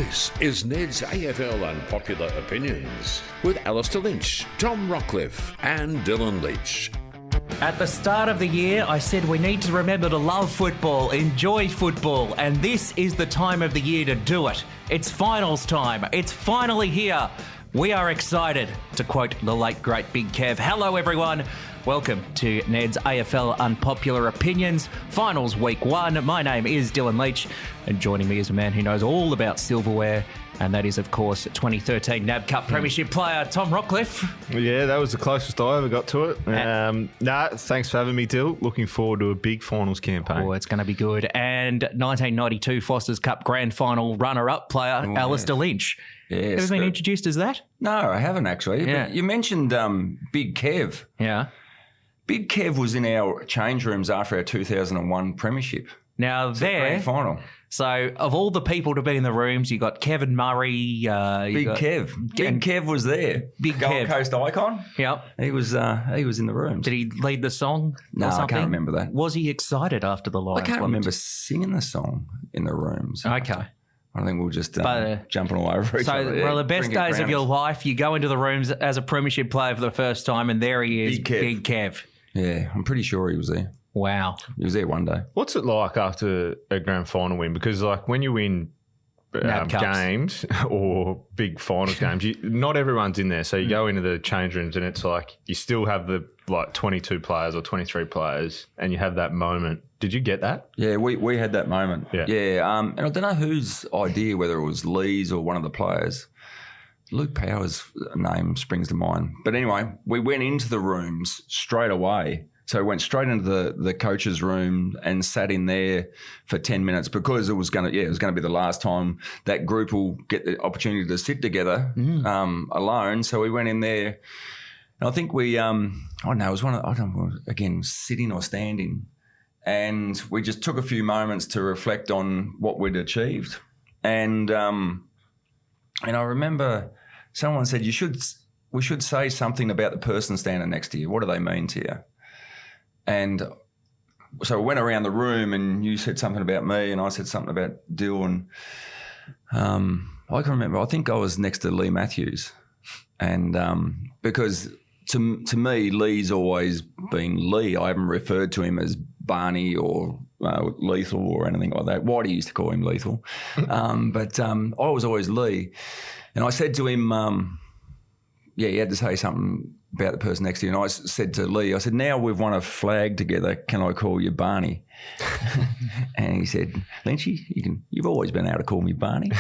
This is Neds AFL Unpopular Opinions with Alastair Lynch, Tom Rockliff and Dylan Leach. At the start of the year, I said we need to remember to love football, enjoy football, and this is the time of the year to do it. It's finals time. It's finally here. We are excited, to quote the late, great Big Kev. Hello, everyone. Welcome to Ned's AFL Unpopular Opinions, Finals Week 1. My name is Dylan Leach, and joining me is a man who knows all about silverware, and that is, of course, 2013 NAB Cup Premiership player, Tom Rockliff. Yeah, that was the closest I ever got to it. Thanks for having me, Dill. Looking forward to a big finals campaign. Oh, it's going to be good. And 1992 Foster's Cup Grand Final runner-up player, Alastair Lynch. Yes, Ever been introduced as that? No, I haven't actually. Yeah. But you mentioned Big Kev. Yeah. Big Kev was in our change rooms after our 2001 premiership. Now Grand final. So of all the people to be in the rooms, you got Kevin Murray. Big Kev was there. Big Gold Kev. Coast icon. Yep. He was in the rooms. Did he lead the song? No, or I something? can't remember that. Was he excited after the Lions? I can't remember singing the song in the rooms. Okay. I think we'll just jumping all over each So, other. well, the best Drinking days of your Crowners. life, you go into the rooms as a premiership player for the first time, and there he is, Big Kev. Big Kev. Yeah, I'm pretty sure he was there. Wow. He was there one day. What's it like after a grand final win? Because like when you win NAB Cups. games or big finals games, not everyone's in there. So you go into the change rooms and it's like you still have the 22 players or 23 players and you have that moment. Did you get that? Yeah, we had that moment. Yeah. And I don't know whose idea, whether it was Lee's or one of the players. Luke Power's name springs to mind. But anyway, we went into the rooms straight away. So we went straight into the coach's room and sat in there for 10 minutes because it was going to be the last time that group will get the opportunity to sit together alone. So we went in there, and I think we, it was again, sitting or standing. And we just took a few moments to reflect on what we'd achieved. And I remember someone said, we should say something about the person standing next to you. What do they mean to you? And so we went around the room and you said something about me and I said something about Dill. And I can remember, I think I was next to Lee Matthews. And because to me, Lee's always been Lee. I haven't referred to him as Barney or Lethal or anything like that. Whitey used to call him Lethal. But I was always Lee. And I said to him, he had to say something about the person next to you. And I said to Lee, I said, now we've won a flag together, can I call you Barney? And he said, Lynchy, you've always been able to call me Barney.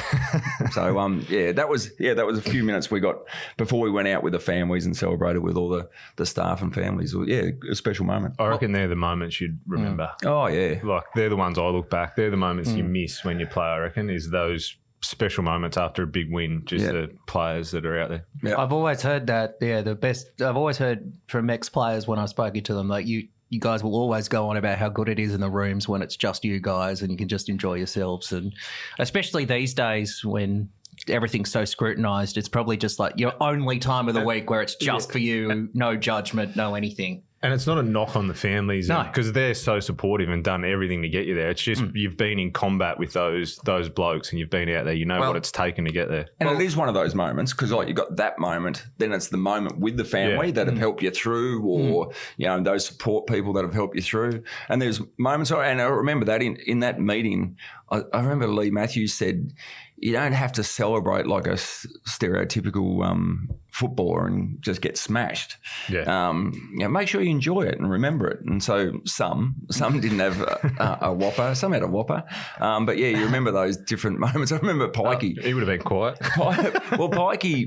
So, that was a few minutes we got before we went out with the families and celebrated with all the staff and families. Yeah, a special moment. I reckon they're the moments you'd remember. Oh, yeah. Like they're the ones I look back. They're the moments you miss when you play, I reckon, is those special moments after a big win, just the players that are out there. Yeah. I've always heard that, the best, I've always heard from ex-players when I've spoken to them, like you guys will always go on about how good it is in the rooms when it's just you guys and you can just enjoy yourselves. And especially these days when everything's so scrutinised, it's probably just like your only time of the week where it's just for you, no judgment, no anything. And it's not a knock on the families No. because they're so supportive and done everything to get you there. It's just you've been in combat with those blokes and you've been out there. You know what it's taken to get there. And it is one of those moments because you got that moment, then it's the moment with the family that have helped you through or, those support people that have helped you through. And there's moments, and I remember that in that meeting, I remember Lee Matthews said, you don't have to celebrate like a stereotypical footballer and just get smashed. Yeah. Make sure you enjoy it and remember it. And so some didn't have a whopper, some had a whopper. But you remember those different moments. I remember Pikey. He would have been quiet. Well, Pikey.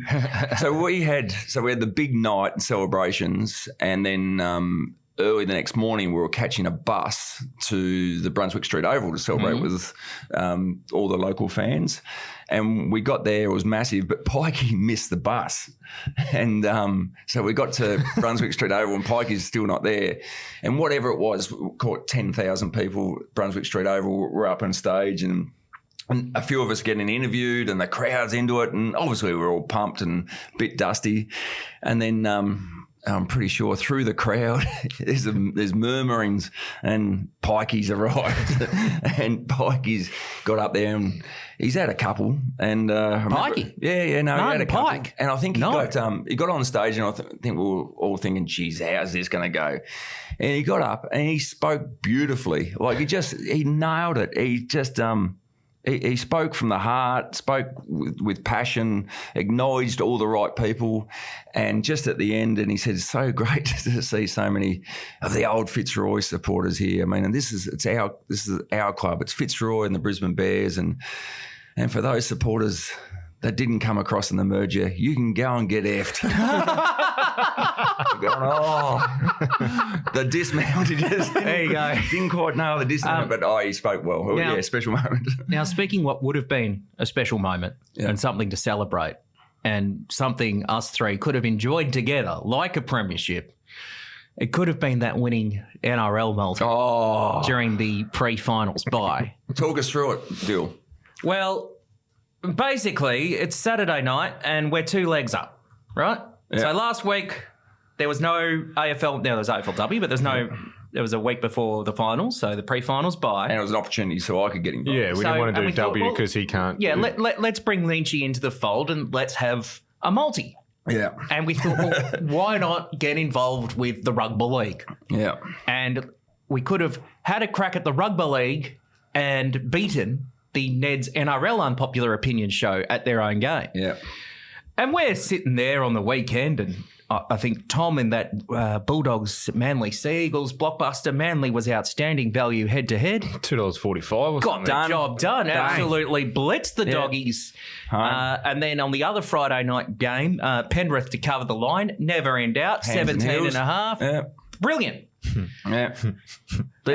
So we had the big night and celebrations, and then early the next morning, we were catching a bus to the Brunswick Street Oval to celebrate with all the local fans. And we got there, it was massive, but Pikey missed the bus. And so we got to Brunswick Street Oval and Pikey's still not there. And whatever it was, we caught 10,000 people at Brunswick Street Oval were up on stage and a few of us getting interviewed and the crowd's into it. And obviously we were all pumped and a bit dusty. And then I'm pretty sure through the crowd there's murmurings and Pikey's arrived and Pikey's got up there and he's had a couple. And Pikey? He had a couple. Pike. And I think he got on stage, and I think we were all thinking, geez, how's this going to go? And he got up and he spoke beautifully. Like he nailed it. He just he spoke from the heart, spoke with passion, acknowledged all the right people, and just at the end, and he said, "It's so great to see so many of the old Fitzroy supporters here. I mean, and this is our club. It's Fitzroy and the Brisbane Bears, and for those supporters that didn't come across in the merger, you can go and get effed." The dismount. There you go. Didn't quite know the dismount, but he spoke well. Now, Special moment. Now, speaking what would have been a special moment and something to celebrate and something us three could have enjoyed together, like a premiership, it could have been that winning NRL multi during the pre-finals bye. Talk us through it, Dill. Well, basically, it's Saturday night and we're 2 legs up, right? Yeah. So last week there was no AFL. Now there was AFLW, but there was a week before the finals, so the pre-finals bye. And it was an opportunity so I could get involved. Yeah, we didn't want to do W because he can't. Yeah, let's bring Lynchy into the fold and let's have a multi. Yeah. And we thought, well, why not get involved with the Rugby League? Yeah. And we could have had a crack at the Rugby League and beaten the Neds NRL Unpopular Opinions show at their own game. Yeah. And we're sitting there on the weekend, and I think Tom in that Bulldogs Manly Seagulls blockbuster, Manly was outstanding value head to head. $2.45 or Got the job done. Absolutely blitzed the doggies. And then on the other Friday night game, Penrith to cover the line, never in doubt, 17.5. Yeah. Brilliant. Yeah.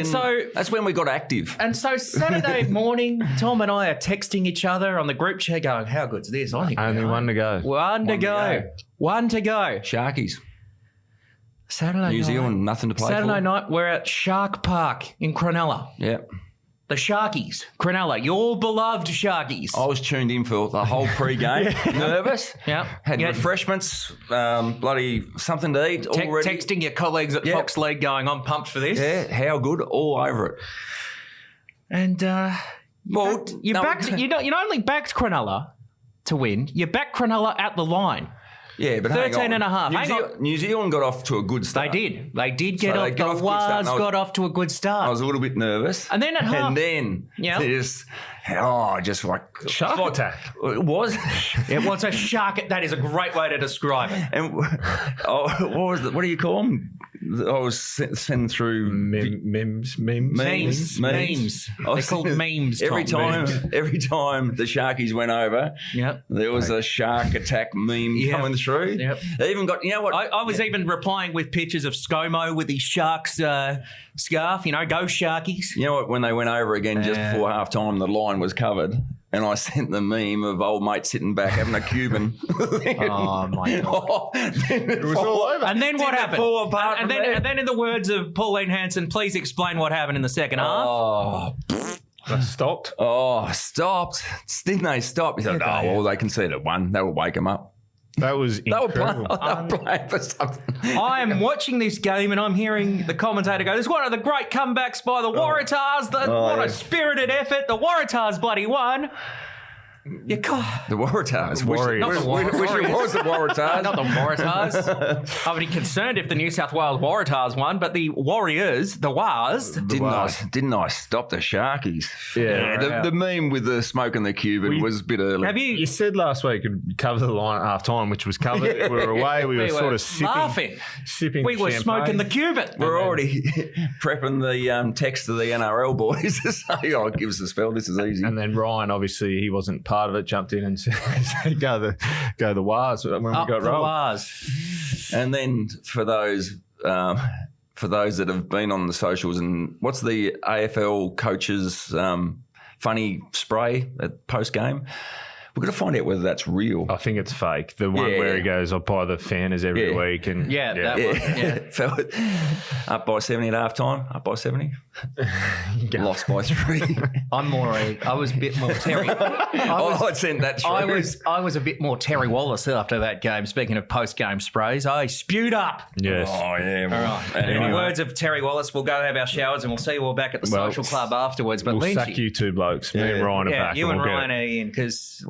So that's when we got active. And so Saturday morning, Tom and I are texting each other on the group chat going, how good's this? I think only one to go. One to go. Sharkies. Saturday New night. Zealand, nothing to play for. Saturday night, we're at Shark Park in Cronulla. Yeah. The Sharkies, Cronulla, your beloved Sharkies. I was tuned in for the whole pre-game, nervous. Yeah. Had refreshments, bloody something to eat already. Texting your colleagues at Fox League going, I'm pumped for this. Yeah, how good, all over it. And you not only backed Cronulla to win, you backed Cronulla at the line. Yeah, but 13.5. New Zealand got off to a good start. They did get off. The Wars got off to a good start. I was a little bit nervous. And then at half. And then just like shark attack. It was. It was a shark. That is a great way to describe it. And what do you call them? I was sending through memes. They're called memes. Every time the Sharkies went over, there was a shark attack meme coming through. Yep. They even got, you know what? I was even replying with pictures of ScoMo with his Sharks scarf. You know, go Sharkies. You know what? When they went over again just before half time, the line was covered. And I sent the meme of old mate sitting back having a Cuban. Oh, my God. It was all over. And then what happened? And then in the words of Pauline Hanson, please explain what happened in the second half. Oh, stopped. Oh, stopped. Didn't they stop? He said, they conceded one. That will wake them up. That was incredible. They were playing for something. I am watching this game and I'm hearing the commentator go, this is one of the great comebacks by the Waratahs. What a spirited effort. The Waratahs bloody won. The Waratahs. Warriors. Not the Warriors. Wish it was the Waratahs. Not the Waratahs. I would be concerned if the New South Wales Waratahs won, but the Warriors, the Wars. Didn't I stop the Sharkies? Yeah. The meme with the smoke and the Cuban was a bit early. Have You said last week you'd cover the line at half time, which was covered. We were away. We were sort of sipping We were champagne. smoking the Cuban. We're already prepping the text to the NRL boys to say, give us a spell. This is easy. And then Ryan, obviously, he wasn't part of it, jumped in and said, go the Wars when we got rolled. Wars. And then for those that have been on the socials, and what's the AFL coaches funny spray at post game? We've got to find out whether that's real. I think it's fake. The one where he goes, I buy the fanners every week. And that one. Yeah. Felt up by 70 at half time, up by 70. Lost by 3. I was a bit more Terry. I sent that through. I was a bit more Terry Wallace after that game. Speaking of post-game sprays, I spewed up. Yes. Oh, yeah. All right. In the words of Terry Wallace, we'll go have our showers and we'll see you all back at the social club afterwards. But we'll Lynchy, sack you two blokes. Me and Ryan are back. You and Ryan are in because,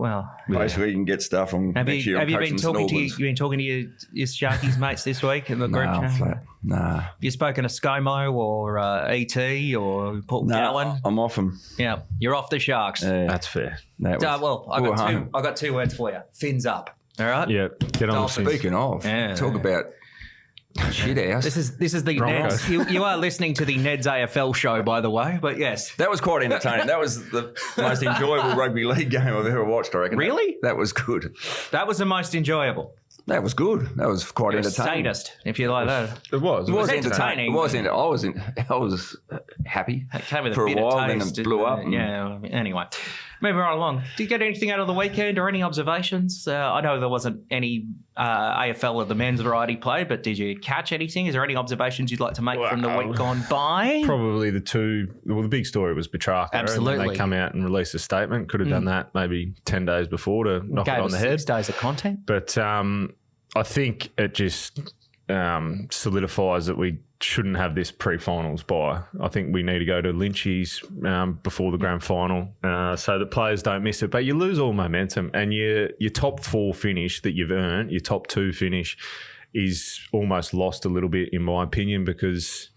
basically, you can get stuff from next year. Have you been talking to your Sharkies mates this week in the group chat? Nah. You spoken to ScoMo or ET or Paul Gowan? I'm off them. Yeah, you're off the Sharks. That's fair. I got 2 words for you. Fins up. All right. Yeah. Get on. Speaking of, talk about shit house. This is the Neds. You are listening to the Neds AFL show, by the way. But yes, that was quite entertaining. That was the most enjoyable rugby league game I've ever watched. I reckon. Really? That was good. That was the most enjoyable. That was good. That was quite entertaining. Sadist, if you like that. It was. It was entertaining. It was. I was happy it came with for a bit while, of taste, then it blew up. Yeah. Anyway, moving right along. Did you get anything out of the weekend or any observations? I know there wasn't any AFL of the men's variety played, but did you catch anything? Is there any observations you'd like to make from the week gone by? Probably the big story was Petracca. Absolutely. They come out and release a statement. Could have done that maybe 10 days before to knock it on the head. 6 days of content. But I think it just solidifies that we shouldn't have this pre-finals bye. I think we need to go to Lynchy's before the grand final so that players don't miss it. But you lose all momentum, and your top 4 finish that you've earned, your top 2 finish, is almost lost a little bit, in my opinion, because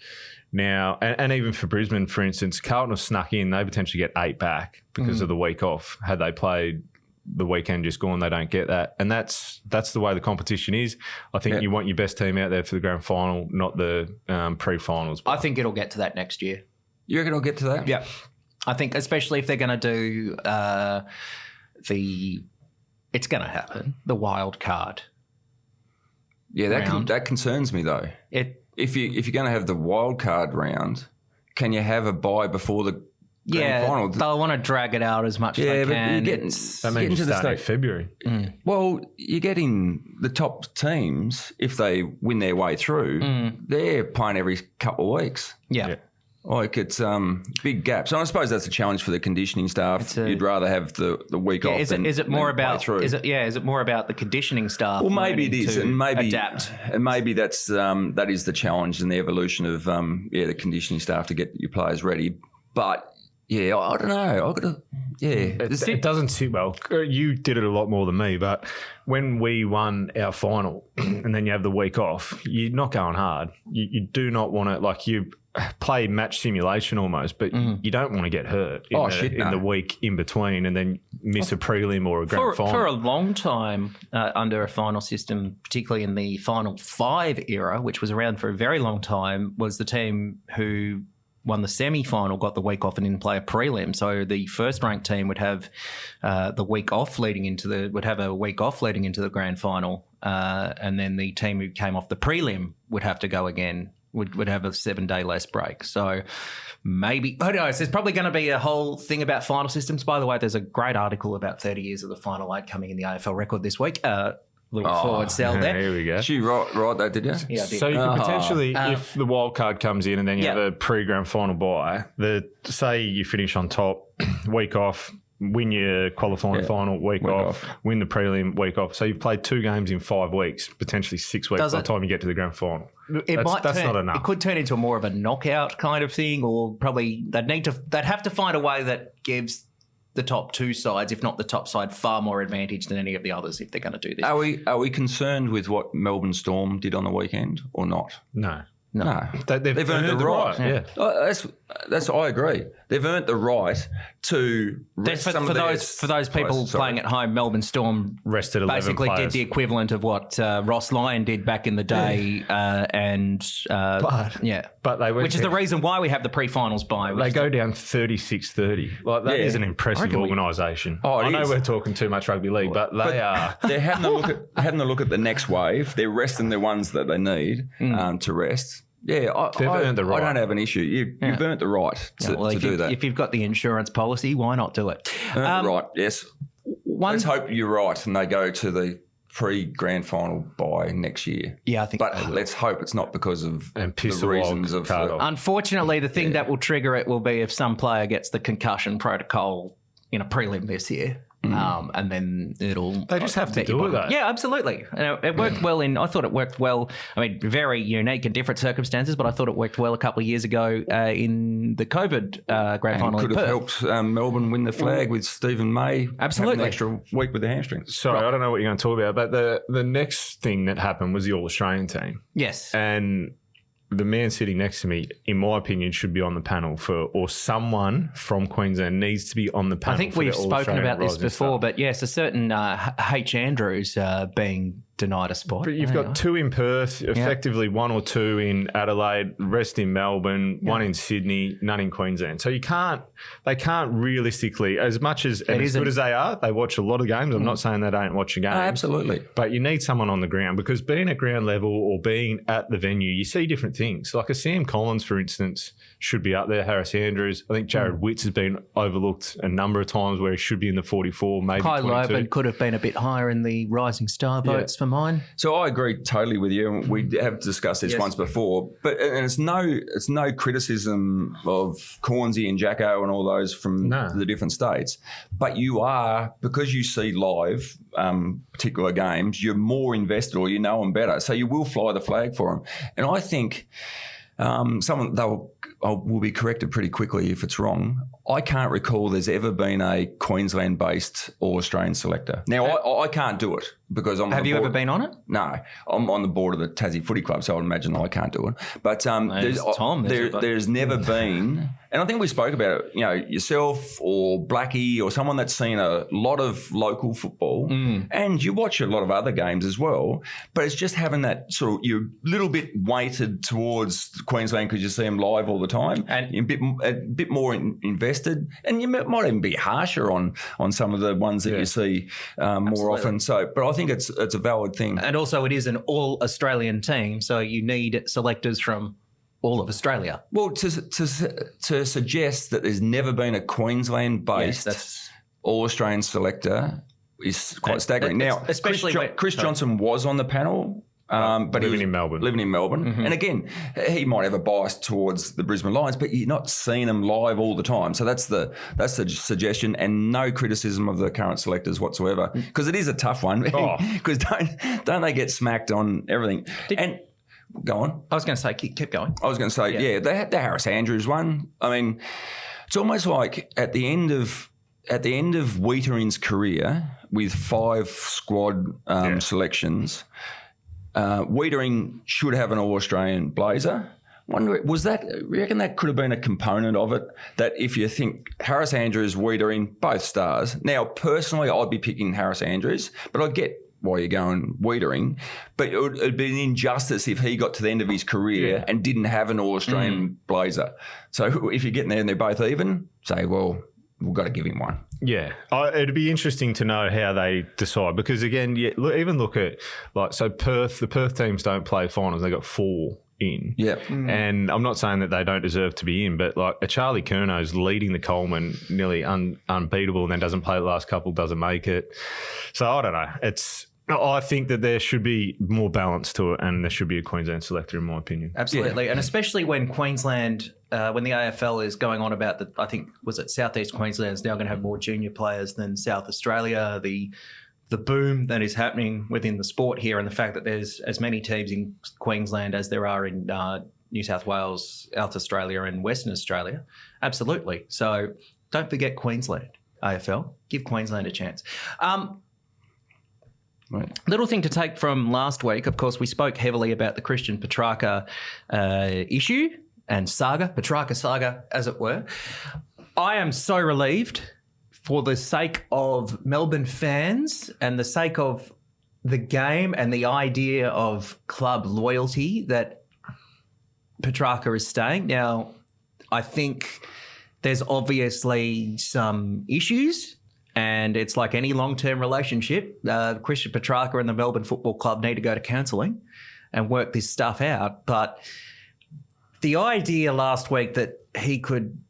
now, and even for Brisbane, for instance, Carlton have snuck in. They potentially get 8 back because of the week off. Had they played the weekend just gone, they don't get that. And that's the way the competition is. I think you want your best team out there for the grand final, not the pre-finals. I think it'll get to that next year. You reckon it'll get to that? Yeah. I think especially if they're going to do it's going to happen, the wild card. Yeah, that concerns me though. If you're going to have the wild card round, can you have a bye before the grand final? They'll want to drag it out as much as they can. That means you start in February. Well, you're getting the top teams, if they win their way through, they're playing every couple of weeks. Yeah. Like it's big gaps. And I suppose that's a challenge for the conditioning staff. You'd rather have the week off. Is it more about the conditioning staff? Well, maybe it is, and maybe adapt. And maybe that is the challenge and the evolution of the conditioning staff to get your players ready. But yeah, I don't know. It doesn't sit well. You did it a lot more than me, but when we won our final and then you have the week off, you're not going hard. You do not want to, like, you play match simulation almost, but you don't want to get hurt in the week in between and then miss a prelim or a grand final. For a long time under a final system, particularly in the Final 5 era, which was around for a very long time, was the team who won the semi-final got the week off and didn't play a prelim. So the first-ranked team would have the week off leading into the grand final, and then the team who came off the prelim would have to go again. Would have a 7-day less break. So maybe, who knows, there's probably going to be a whole thing about final systems. By the way, there's a great article about 30 years of the Final 8 coming in the AFL record this week. Little forward sell there. Here we go. Did you write that, did you? Yeah, I did. So you could potentially, if the wild card comes in and then you have a pre-grand final bye, say you finish on top, week off, win your qualifying final, week off, win the prelim, week off. So you've played 2 games in 5 weeks, potentially 6 weeks by the time you get to the grand final. That's not enough. It could turn into more of a knockout kind of thing, or probably they'd have to find a way that gives the top 2 sides, if not the top side, far more advantage than any of the others if they're going to do this. Are we concerned with what Melbourne Storm did on the weekend or not? No. They've earned the right. Yeah. That's I agree. They've earned the right to rest for those people playing at home. Melbourne Storm rested 11 basically players. did the equivalent of what Ross Lyon did back in the day, but they went which is the reason why we have the pre-finals bye. They go down 36-30. Like that is an impressive organisation. I know we're talking too much rugby league, but they are. They're having a look at the next wave. They're resting the ones that they need to rest. Yeah, they've earned the right. I don't have an issue. You've earned the right to do that. If you've got the insurance policy, why not do it? Right, yes. Let's hope you're right and they go to the pre-grand final by next year. Yeah, I think. But let's hope it's not because of And piss the the reasons wild of card the, off. Unfortunately, the thing that will trigger it will be if some player gets the concussion protocol in a prelim this year. And then it'll... They just have to do it, though. Yeah, absolutely. It worked well I thought it worked well. I mean, very unique and different circumstances, but I thought it worked well a couple of years ago in the COVID grand final in could have Perth. helped Melbourne win the flag with Stephen May. Absolutely. Having an extra week with the hamstrings. Sorry, I don't know what you're going to talk about, but the next thing that happened was the All-Australian team. Yes. And the man sitting next to me, in my opinion, should be on the panel or someone from Queensland needs to be on the panel. I think we've spoken about this before, but yes, a certain H. Andrews being denied a spot. But you've got two in Perth, effectively one or two in Adelaide, rest in Melbourne, one in Sydney, none in Queensland. So they can't realistically, as much as good as they are, they watch a lot of games. I'm not saying they don't watch a game. Absolutely. But you need someone on the ground because being at ground level or being at the venue, you see different things. Like a Sam Collins, for instance, should be up there. Harris Andrews. I think Jared Witts has been overlooked a number of times where he should be in the 44, maybe Kai 22. Loban could have been a bit higher in the Rising Star votes for mine. So I agree totally with you. We have discussed this once before, and it's no criticism of Cornsey and Jacko and all those from the different states. But you are, because you see live particular games, you're more invested or you know them better. So you will fly the flag for them. And I think will be corrected pretty quickly if it's wrong. I can't recall there's ever been a Queensland-based All-Australian selector. Now, I can't do it because I'm. Have you ever been on it? No, I'm on the board of the Tassie Footy Club, so I would imagine I can't do it. But there's never been, and I think we spoke about it. You know, yourself or Blackie or someone that's seen a lot of local football, and you watch a lot of other games as well. But it's just having that sort of you're a little bit weighted towards Queensland because you see them live all the time, and you're a bit more invested. And you might even be harsher on some of the ones that you see more often. So, but I think it's a valid thing. And also, it is an all-Australian team, so you need selectors from all of Australia. Well, to suggest that there's never been a Queensland-based all-Australian selector is quite staggering. Now, especially Chris Johnson was on the panel. But living in Melbourne. Mm-hmm. And again, he might have a bias towards the Brisbane Lions, but you're not seeing them live all the time. So that's the suggestion, and no criticism of the current selectors whatsoever, because it is a tough one. Because don't they get smacked on everything? Go on. I was going to say, keep going. I was going to say, they had the Harris Andrews one. I mean, it's almost like at the end of Wheatering's career with 5 squad selections. Wiedering should have an All-Australian blazer. Wonder, you reckon that could have been a component of it? That if you think Harris Andrews, Wiedering, both stars. Now, personally, I'd be picking Harris Andrews, but I get why you're going Wiedering. But it'd be an injustice if he got to the end of his career and didn't have an All-Australian blazer. So if you're getting there and they're both even, say, well, we've got to give him one. Yeah. It'd be interesting to know how they decide because, again, look at, Perth, the Perth teams don't play finals. They got 4 in. Yeah. And I'm not saying that they don't deserve to be in, but like a Charlie Curnow's leading the Coleman nearly unbeatable and then doesn't play the last couple, doesn't make it. So I don't know. I think that there should be more balance to it and there should be a Queensland selector in my opinion. Absolutely. Yeah. And especially when Queensland, when the AFL is going on about I think, was it Southeast Queensland is now going to have more junior players than South Australia, the boom that is happening within the sport here and the fact that there's as many teams in Queensland as there are in New South Wales, South Australia and Western Australia. Absolutely. So don't forget Queensland, AFL. Give Queensland a chance. Right. Little thing to take from last week, of course, we spoke heavily about the Christian Petracca issue and saga, Petracca saga, as it were. I am so relieved for the sake of Melbourne fans and the sake of the game and the idea of club loyalty that Petracca is staying. Now, I think there's obviously some issues. And it's like any long-term relationship. Christian Petracca and the Melbourne Football Club need to go to counselling and work this stuff out. But the idea last week that he could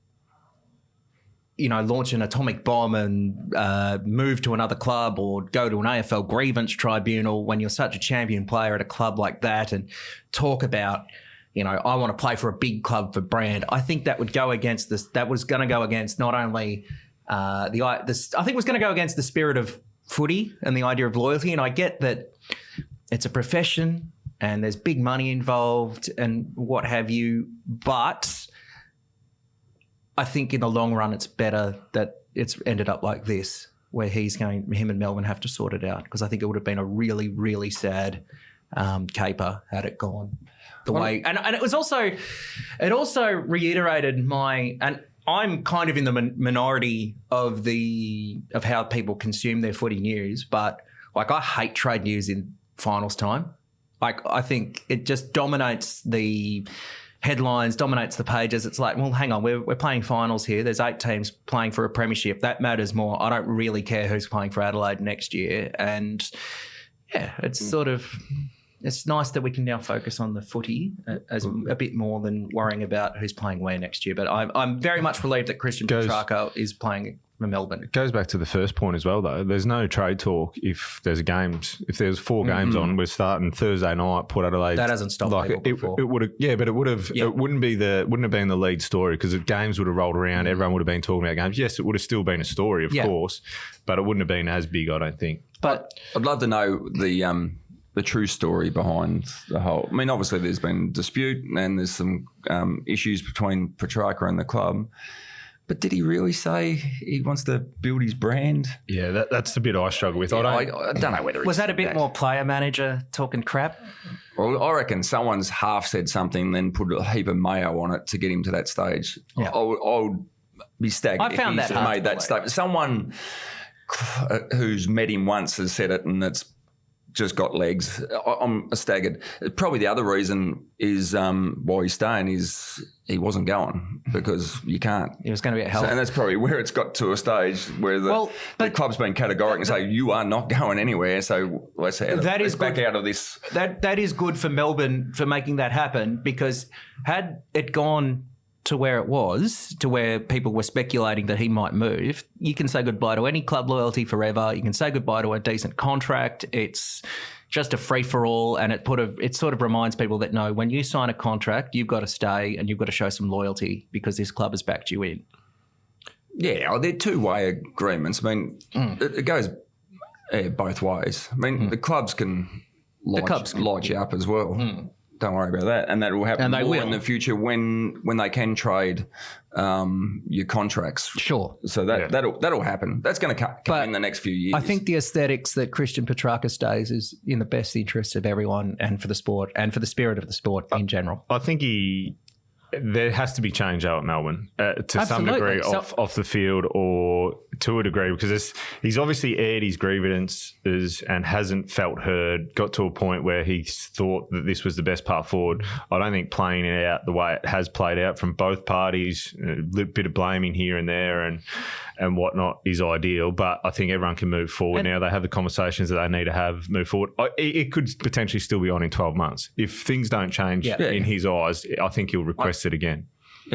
launch an atomic bomb and move to another club or go to an AFL grievance tribunal when you're such a champion player at a club like that and talk about, I want to play for a big club for brand. I think that would go against this. That was going to go against not only I think it was going to go against the spirit of footy and the idea of loyalty. And I get that it's a profession and there's big money involved and what have you, but I think in the long run, it's better that it's ended up like this, where him and Melbourne have to sort it out, because I think it would have been a really, really sad caper had it gone the way. And it also reiterated and I'm kind of in the minority of how people consume their footy news, but like I hate trade news in finals time. Like I think it just dominates the headlines, dominates the pages. It's like, well, hang on, we're playing finals here. There's 8 teams playing for a premiership. That matters more. I don't really care who's playing for Adelaide next year. And yeah, it's it's nice that we can now focus on the footy as a bit more than worrying about who's playing where next year. But I'm very much relieved that Christian Petracca is playing for Melbourne. It goes back to the first point as well, though. There's no trade talk if there's games. If there's 4 games on, we're starting Thursday night. Port Adelaide. That hasn't stopped people before. It would have, but it would have. It wouldn't have been the lead story, because if games would have rolled around, everyone would have been talking about games. Yes, it would have still been a story, of course, but it wouldn't have been as big, I don't think. But I'd love to know the true story behind the whole. I mean, obviously there's been dispute and there's some issues between Petracca and the club. But did he really say he wants to build his brand? Yeah, that's the bit I struggle with. I don't know whether was that a bit more player manager talking crap? Well, I reckon someone's half said something, then put a heap of mayo on it to get him to that stage. Yeah. I would be staggered. I found if he's that hard made that statement. Someone who's met him once has said it, and it's just got legs. I'm staggered. Probably the other reason is why he's staying is he wasn't going, because you can't. He was going to be at hell. And that's probably where it's got to a stage where the club's been categoric and say, you are not going anywhere, so let's back out of this. That is good for Melbourne for making that happen, because had it gone to where it was, to where people were speculating that he might move, you can say goodbye to any club loyalty forever. You can say goodbye to a decent contract. It's just a free-for-all, and it sort of reminds people that, no, when you sign a contract, you've got to stay and you've got to show some loyalty because this club has backed you in. Yeah, they're two-way agreements. I mean, it goes both ways. I mean, the clubs can light you up as well. Don't worry about that, and that will happen more in the future when they can trade your contracts. Sure. So that'll happen. That's going to come in the next few years. I think the aesthetics that Christian Petracca stays is in the best interest of everyone, and for the sport, and for the spirit of the sport in general. I think there has to be change out at Melbourne to some degree off the field, or to a degree, because he's obviously aired his grievances and hasn't felt heard, got to a point where he thought that this was the best path forward. I don't think playing it out the way it has played out from both parties, a little bit of blaming here and there and whatnot, is ideal, but I think everyone can move forward now. They have the conversations that they need to have, move forward. It could potentially still be on in 12 months. If things don't change in his eyes, I think he'll request it again.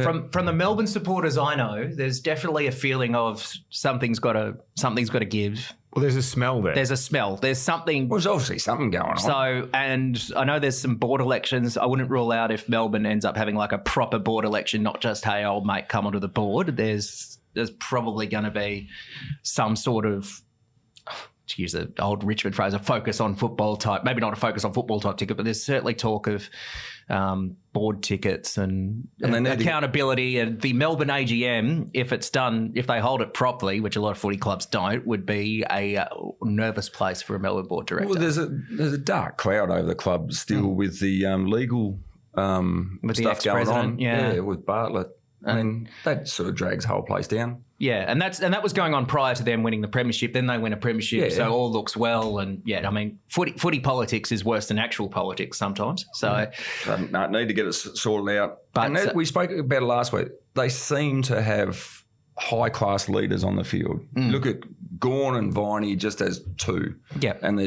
From the Melbourne supporters I know, there's definitely a feeling of something's got to give. Well, there's a smell there. There's a smell. There's something. Well, there's obviously something going on. So, and I know there's some board elections. I wouldn't rule out if Melbourne ends up having like a proper board election, not just, hey, old mate, come onto the board. There's probably going to be some sort of, to use the old Richmond phrase, a focus on football type, maybe not a focus on football type ticket, but there's certainly talk of board tickets and accountability. And the Melbourne AGM, if they hold it properly, which a lot of footy clubs don't, would be a nervous place for a Melbourne board director. Well, there's a dark cloud over the club still with the legal with stuff the going on. Yeah, with Bartlett. I mean, that sort of drags the whole place down. Yeah, and that was going on prior to them winning the premiership. Then they win a premiership, so all looks well. And I mean, footy politics is worse than actual politics sometimes. So need to get it sorted out. But and we spoke about it last week. They seem to have high class leaders on the field. Look at Gawn and Viney just as 2. Yeah, and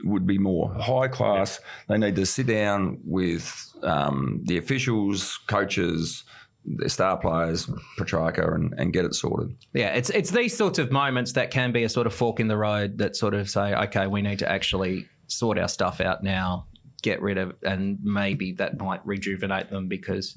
would be more high class. They need to sit down with the officials, coaches, their star players, Petracca, and get it sorted. Yeah, it's these sorts of moments that can be a sort of fork in the road that sort of say, okay, we need to actually sort our stuff out now, get rid of, and maybe that might rejuvenate them because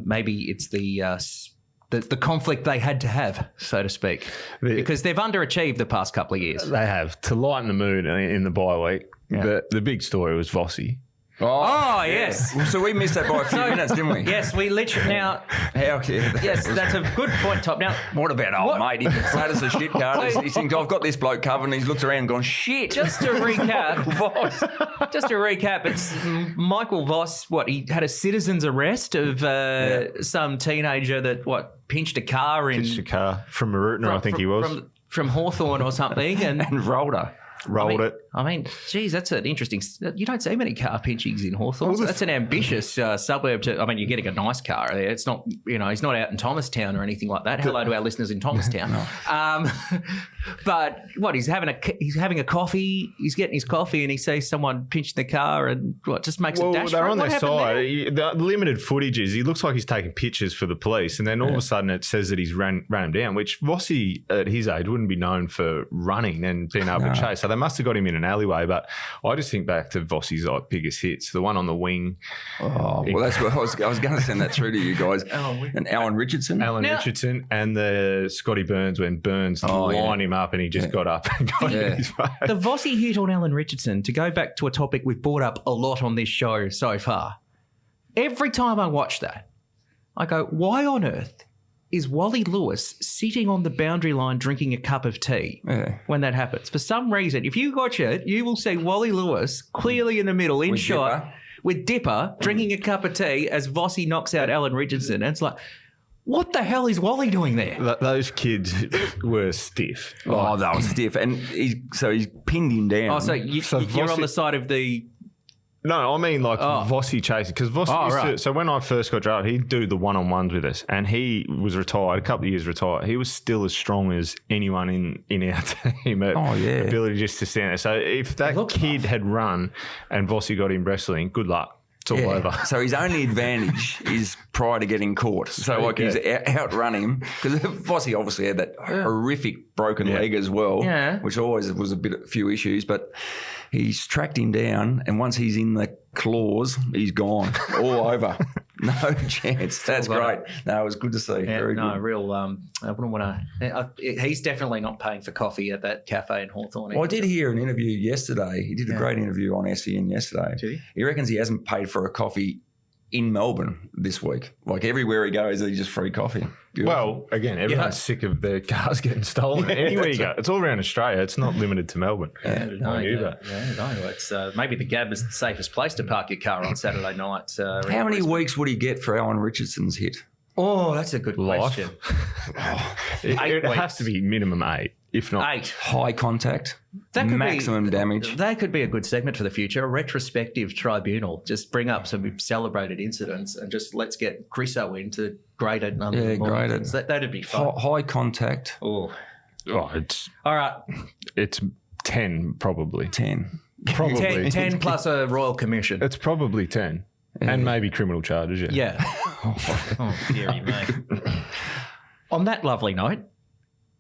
maybe it's the conflict they had to have, so to speak, because they've underachieved the past couple of years. They have. To lighten the mood in the bye week, the big story was Vossi. Oh, yes. So we missed that by a few minutes, didn't we? Yes, we literally now. Yes, that's a good point, Top. Now, what about old mate? He's flat as a shit card. He thinks, I've got this bloke covered, and he's looked around and gone, shit. Just to recap, it's Michael Voss, he had a citizen's arrest of some teenager that, pinched a car from Marootina, I think he was. From Hawthorn or something. And rolled her. Rolled it. I mean, geez, that's an interesting. You don't see many car pinchings in Hawthorn. That's an ambitious suburb to. I mean, you're getting a nice car there. It's not, he's not out in Thomastown or anything like that. Hello to our listeners in Thomastown. But he's having a coffee. He's getting his coffee and he sees someone pinch the car and just makes a dash. They're on their side. The limited footage is he looks like he's taking pictures for the police, and then all of a sudden it says that he's ran him down. Which Vossi at his age wouldn't be known for running and being able to chase. So they must have got him in an alleyway. But I just think back to Vossi's biggest hits, the one on the wing. Oh, well, that's what I was going to send that through to you guys. And Alan Richardson. Richardson and the Scotty Burns when Burns lined him up and he just got up and got in his face. The Vossi hit on Alan Richardson, to go back to a topic we've brought up a lot on this show so far, every time I watch that, I go, why on earth is Wally Lewis sitting on the boundary line drinking a cup of tea when that happens? For some reason, if you watch it, you will see Wally Lewis clearly in the middle, in shot, with Dipper drinking a cup of tea as Vossi knocks out Alan Richardson. And it's like, what the hell is Wally doing there? Those kids were stiff. Oh, they were stiff. And he's pinned him down. Oh, so you're on the side of the... No, I mean Vossi chasing, because Vossi so when I first got drafted, he'd do the one-on-ones with us, and he was retired, a couple of years retired. He was still as strong as anyone in our team at ability just to stand there. So if that kid had run and Vossi got him wrestling, good luck. It's all over. So his only advantage is prior to getting caught. So he's outrun him, because Vossi obviously had that horrific broken leg as well, which always was a few issues, but he's tracked him down, and once he's in the claws, he's gone all over. No chance. That's great. No, it was good to see. Yeah, very good. Real. I wouldn't want to. He's definitely not paying for coffee at that cafe in Hawthorn. Well, I did hear an interview yesterday. He did a great interview on SEN yesterday. Did he? He reckons he hasn't paid for a coffee in Melbourne this week. Like everywhere he goes, he's just free coffee. Beautiful. Well, again, everyone's sick of their cars getting stolen. Anywhere you go, it's all around Australia. It's not limited to Melbourne. It's maybe the Gab is the safest place to park your car on Saturday night. How many weeks would he get for Alan Richardson's hit? Oh, that's a good question. It has to be minimum 8, if not 8. High contact, maximum damage. That could be a good segment for the future. A retrospective tribunal. Just bring up some celebrated incidents and just let's get Grisso in to grade it. Grade it. That'd be fun. High contact. It's all right. It's 10 probably. 10. Probably 10 plus a royal commission. It's probably 10. And maybe criminal charges, Yeah. Oh, dearie me. On that lovely note,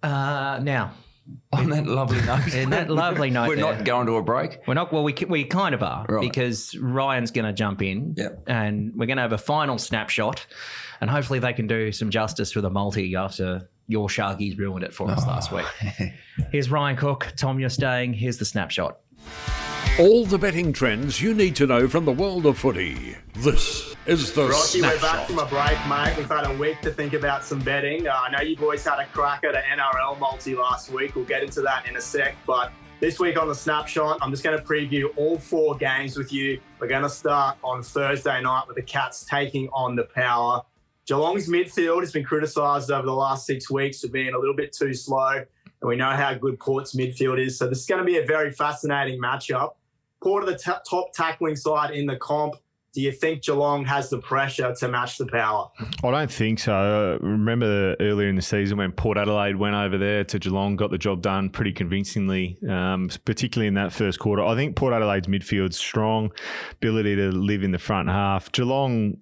now. On that lovely note. In that lovely note. We're not going to a break. We're not. Well, we kind of are, because Ryan's going to jump in and we're going to have a final snapshot, and hopefully they can do some justice for the multi after your Sharkies ruined it for us last week. Here's Ryan Cook. Tom, you're staying. Here's the snapshot. All the betting trends you need to know from the world of footy. This is the Rocky, Snapshot. we're back from a break, mate. We've had a week to think about some betting. I know you boys had a crack at an NRL multi last week. We'll get into that in a sec. But this week on the Snapshot, I'm just going to preview all 4 games with you. We're going to start on Thursday night with the Cats taking on the Power. Geelong's midfield has been criticised over the last 6 weeks for being a little bit too slow. And we know how good Port's midfield is. So this is going to be a very fascinating matchup. Port are the top tackling side in the comp. do you think Geelong has the pressure to match the power? I don't think so. Remember earlier in the season when Port Adelaide went over there to Geelong, got the job done pretty convincingly, particularly in that first quarter. I think Port Adelaide's midfield's strong, ability to live in the front half. Geelong,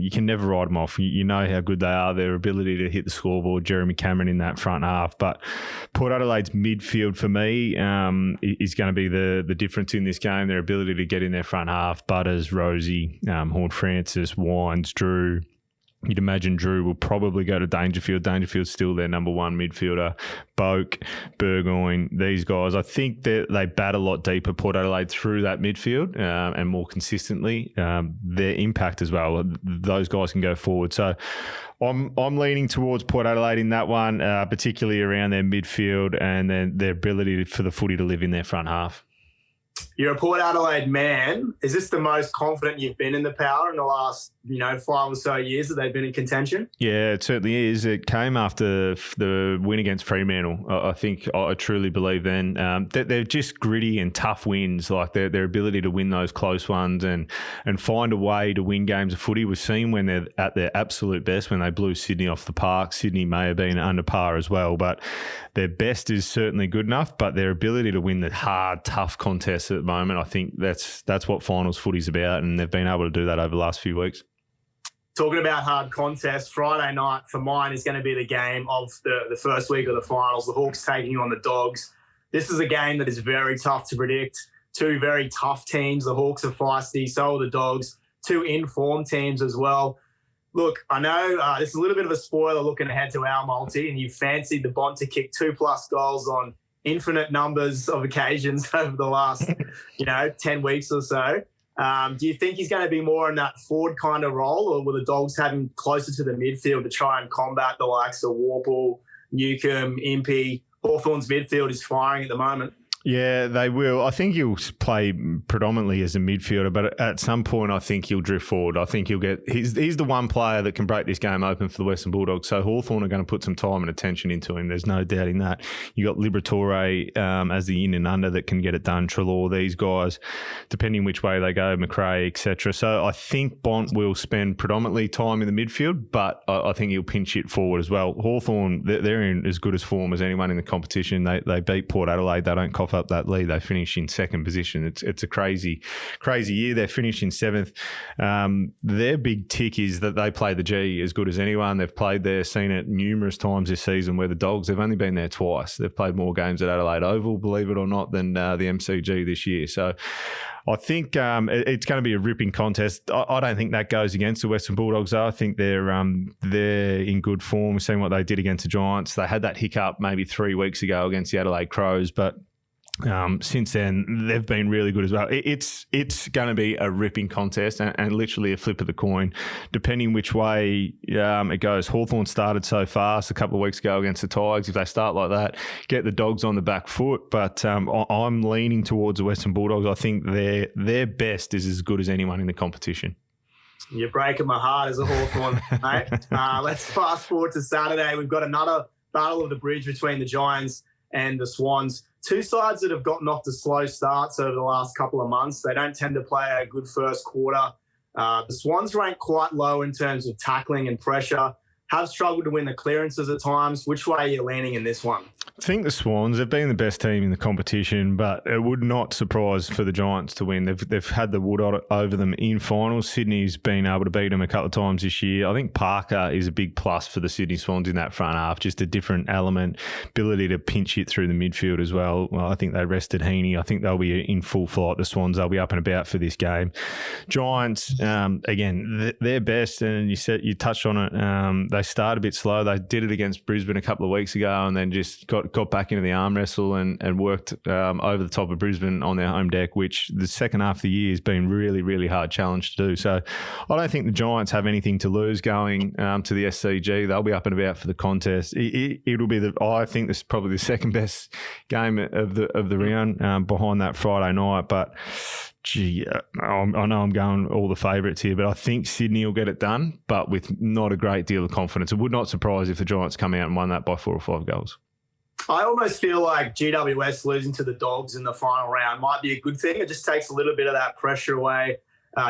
you can never write them off. You know how good they are, their ability to hit the scoreboard, Jeremy Cameron in that front half. But Port Adelaide's midfield, for me, is going to be the difference in this game, their ability to get in their front half. Butters, Rosie, Horn-Francis, Wines, Drew. You'd imagine Drew will probably go to Dangerfield. Dangerfield's still their number one midfielder. Boak, Burgoyne, these guys. I think that they bat a lot deeper, Port Adelaide, through that midfield and more consistently. Their impact as well. Those guys can go forward. So I'm leaning towards Port Adelaide in that one, particularly around their midfield and then their ability for the footy to live in their front half. You're a Port Adelaide man. Is this the most confident you've been in the power in the last, 5 or so years that they've been in contention? Yeah, it certainly is. It came after the win against Fremantle. I think I truly believe then that they're just gritty and tough wins. Like their ability to win those close ones and find a way to win games of footy. We've seen when they're at their absolute best, when they blew Sydney off the park. Sydney may have been under par as well, but their best is certainly good enough. But their ability to win the hard, tough contests at the moment, I think that's what finals footy's about, and they've been able to do that over the last few weeks. Talking about hard contests, Friday night for mine is going to be the game of the first week of the finals, the Hawks taking on the Dogs. This is a game that is very tough to predict. Two very tough teams. The Hawks are feisty, so are the Dogs. Two informed teams as well. Look, I know this is a little bit of a spoiler looking ahead to our multi, and you fancied the Bont to kick 2+ goals on infinite numbers of occasions over the last, 10 weeks or so. Do you think he's going to be more in that forward kind of role, or will the Dogs have him closer to the midfield to try and combat the likes of Warple, Newcombe, Impey? Hawthorn's midfield is firing at the moment. Yeah, they will. I think he'll play predominantly as a midfielder, but at some point I think he'll drift forward. I think he's the one player that can break this game open for the Western Bulldogs. So Hawthorn are going to put some time and attention into him. There's no doubting that. You got Liberatore as the in and under that can get it done. Treloar, these guys, depending which way they go, McRae, etc. So I think Bont will spend predominantly time in the midfield, but I think he'll pinch it forward as well. Hawthorn, they're in as good as form as anyone in the competition. They beat Port Adelaide. They don't cough up that lead. They finish in second position. It's a crazy year. They're finishing 7th. Their big tick is that they play the G as good as anyone. They've played there, seen it numerous times this season, where the Dogs, they've only been there twice. They've played more games at Adelaide Oval, believe it or not, than the MCG this year. So I think it's going to be a ripping contest. I don't think that goes against the Western Bulldogs, though. I think they're in good form. We've seen what they did against the Giants. They had that hiccup maybe 3 weeks ago against the Adelaide Crows, but since then, they've been really good as well. It's going to be a ripping contest and literally a flip of the coin, depending which way it goes. Hawthorn started so fast a couple of weeks ago against the Tigers. If they start like that, get the Dogs on the back foot. But I'm leaning towards the Western Bulldogs. I think their best is as good as anyone in the competition. You're breaking my heart as a Hawthorn, mate. Let's fast forward to Saturday. We've got another battle of the bridge between the Giants and the Swans. Two sides that have gotten off to slow starts over the last couple of months. They don't tend to play a good first quarter. The Swans rank quite low in terms of tackling and pressure, have struggled to win the clearances at times. Which way are you leaning in this one? I think the Swans have been the best team in the competition, but it would not surprise for the Giants to win. They've had the wood over them in finals. Sydney's been able to beat them a couple of times this year. I think Parker is a big plus for the Sydney Swans in that front half, just a different element, ability to pinch it through the midfield as well. I think they rested Heaney. I think they'll be in full flight, the Swans. They'll be up and about for this game. Giants, again, they're best, and you touched on it. They start a bit slow. They did it against Brisbane a couple of weeks ago and then just got back into the arm wrestle and worked over the top of Brisbane on their home deck, which the second half of the year has been really, really hard challenge to do. So I don't think the Giants have anything to lose going to the SCG. They'll be up and about for the contest. It'll be I think this is probably the second best game of the round behind that Friday night. But gee, I know I'm going all the favourites here, but I think Sydney will get it done, but with not a great deal of confidence. It would not surprise if the Giants come out and won that by 4 or 5 goals. I almost feel like GWS losing to the Dogs in the final round might be a good thing. It just takes a little bit of that pressure away.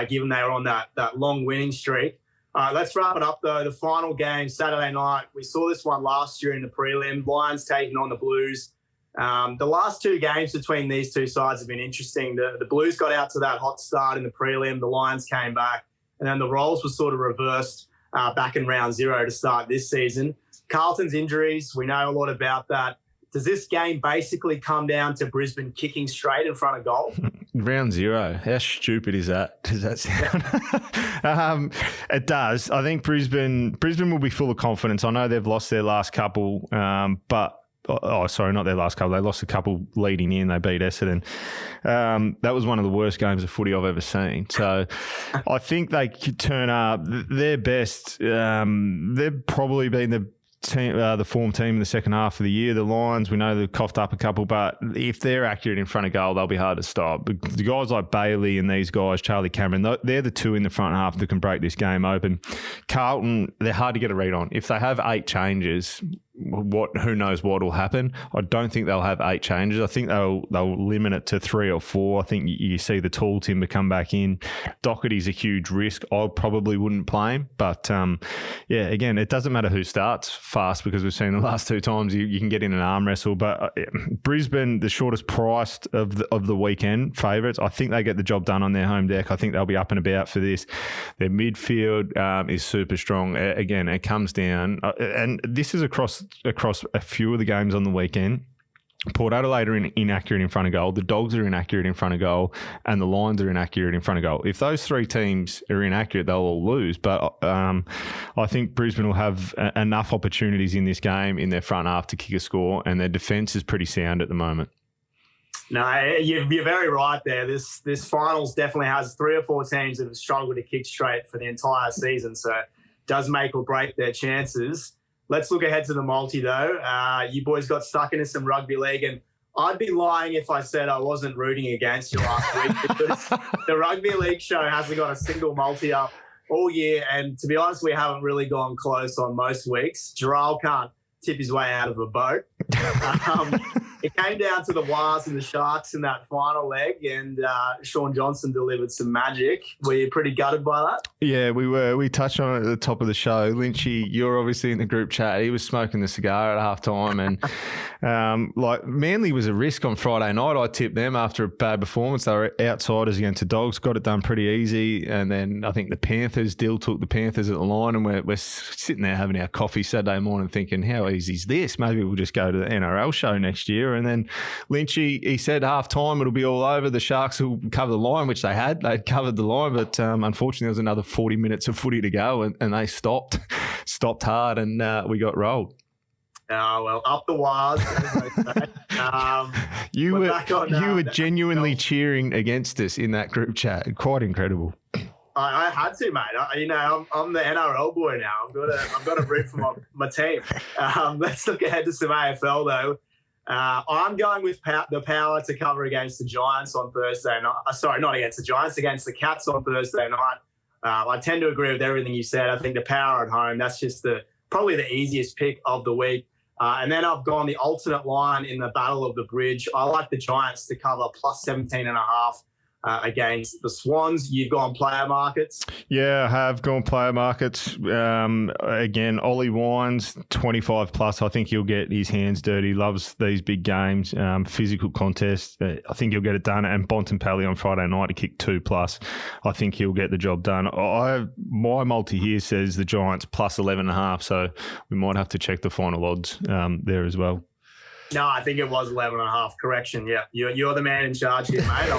given they were on that long winning streak. Let's wrap it up, though. The final game, Saturday night. We saw this one last year in the prelim. Lions taking on the Blues. The last two games between these two sides have been interesting. The Blues got out to that hot start in the prelim. The Lions came back. And then the roles were sort of reversed back in round 0 to start this season. Carlton's injuries, we know a lot about that. Does this game basically come down to Brisbane kicking straight in front of goal? Round 0. How stupid is that? Does that sound? It does. I think Brisbane will be full of confidence. I know they've lost their last couple, but not their last couple. They lost a couple leading in. They beat Essendon. That was one of the worst games of footy I've ever seen. So I think they could turn up their best. They've probably been the form team in the second half of the year. The Lions, we know they've coughed up a couple, but if they're accurate in front of goal, they'll be hard to stop. The guys like Bailey and these guys, Charlie Cameron, they're the two in the front half that can break this game open. Carlton, they're hard to get a read on. If they have 8 changes, who knows what will happen. I don't think they'll have 8 changes. I think they'll limit it to 3 or 4. I think you see the tall timber come back in. Doherty's a huge risk. I probably wouldn't play him, but again, it doesn't matter who starts fast because we've seen the last 2 times you can get in an arm wrestle. But Brisbane, the shortest priced of the weekend favourites, I think they get the job done on their home deck. I think they'll be up and about for this. Their midfield is super strong. Again, it comes down, and this is across a few of the games on the weekend. Port Adelaide are inaccurate in front of goal. The Dogs are inaccurate in front of goal, and the Lions are inaccurate in front of goal. If those 3 teams are inaccurate, they'll all lose. But I think Brisbane will have enough opportunities in this game in their front half to kick a score, and their defence is pretty sound at the moment. No, you're very right there. This finals definitely has 3 or 4 teams that have struggled to kick straight for the entire season, so it does make or break their chances. Let's look ahead to the multi, though. You boys got stuck into some rugby league, and I'd be lying if I said I wasn't rooting against you last week because the rugby league show hasn't got a single multi up all year, and to be honest, we haven't really gone close on most weeks. Gerald can't tip his way out of a boat. It came down to the Wars and the Sharks in that final leg, and Sean Johnson delivered some magic. Were you pretty gutted by that? Yeah, we were. We touched on it at the top of the show. Lynchy, you're obviously in the group chat. He was smoking the cigar at halftime, and Manly was a risk on Friday night. I tipped them after a bad performance. They were outsiders against the Dogs, got it done pretty easy, and then I think the Panthers, Dill took the Panthers at the line, and we're sitting there having our coffee Saturday morning thinking, how easy is this? Maybe we'll just go to the NRL show next year. And then Lynchy, he said half time it'll be all over. The Sharks will cover the line, which they had. They'd covered the line, but unfortunately there was another 40 minutes of footy to go, and they stopped hard, and we got rolled. Oh, well, up the Wires. You were genuinely cheering against us in that group chat. Quite incredible. I had to, mate. I'm the NRL boy now. I've got to root for my team. Let's look ahead to some AFL, though. I'm going with the Power to cover against the Giants on Thursday night. Sorry, not against the Giants, against the Cats on Thursday night. I tend to agree with everything you said. I think the Power at home, that's just probably the easiest pick of the week. And then I've gone the alternate line in the Battle of the Bridge. I like the Giants to cover plus 17.5. Against the Swans. You've gone player markets? Yeah, I have gone player markets. Again, Ollie Wines, 25 plus. I think he'll get his hands dirty. Loves these big games, physical contests. I think he'll get it done. And Bontempelli on Friday night to kick 2 plus. I think he'll get the job done. My multi here says the Giants plus 11.5, so we might have to check the final odds there as well. No, I think it was 11.5. Correction. Yeah, you're the man in charge here, mate.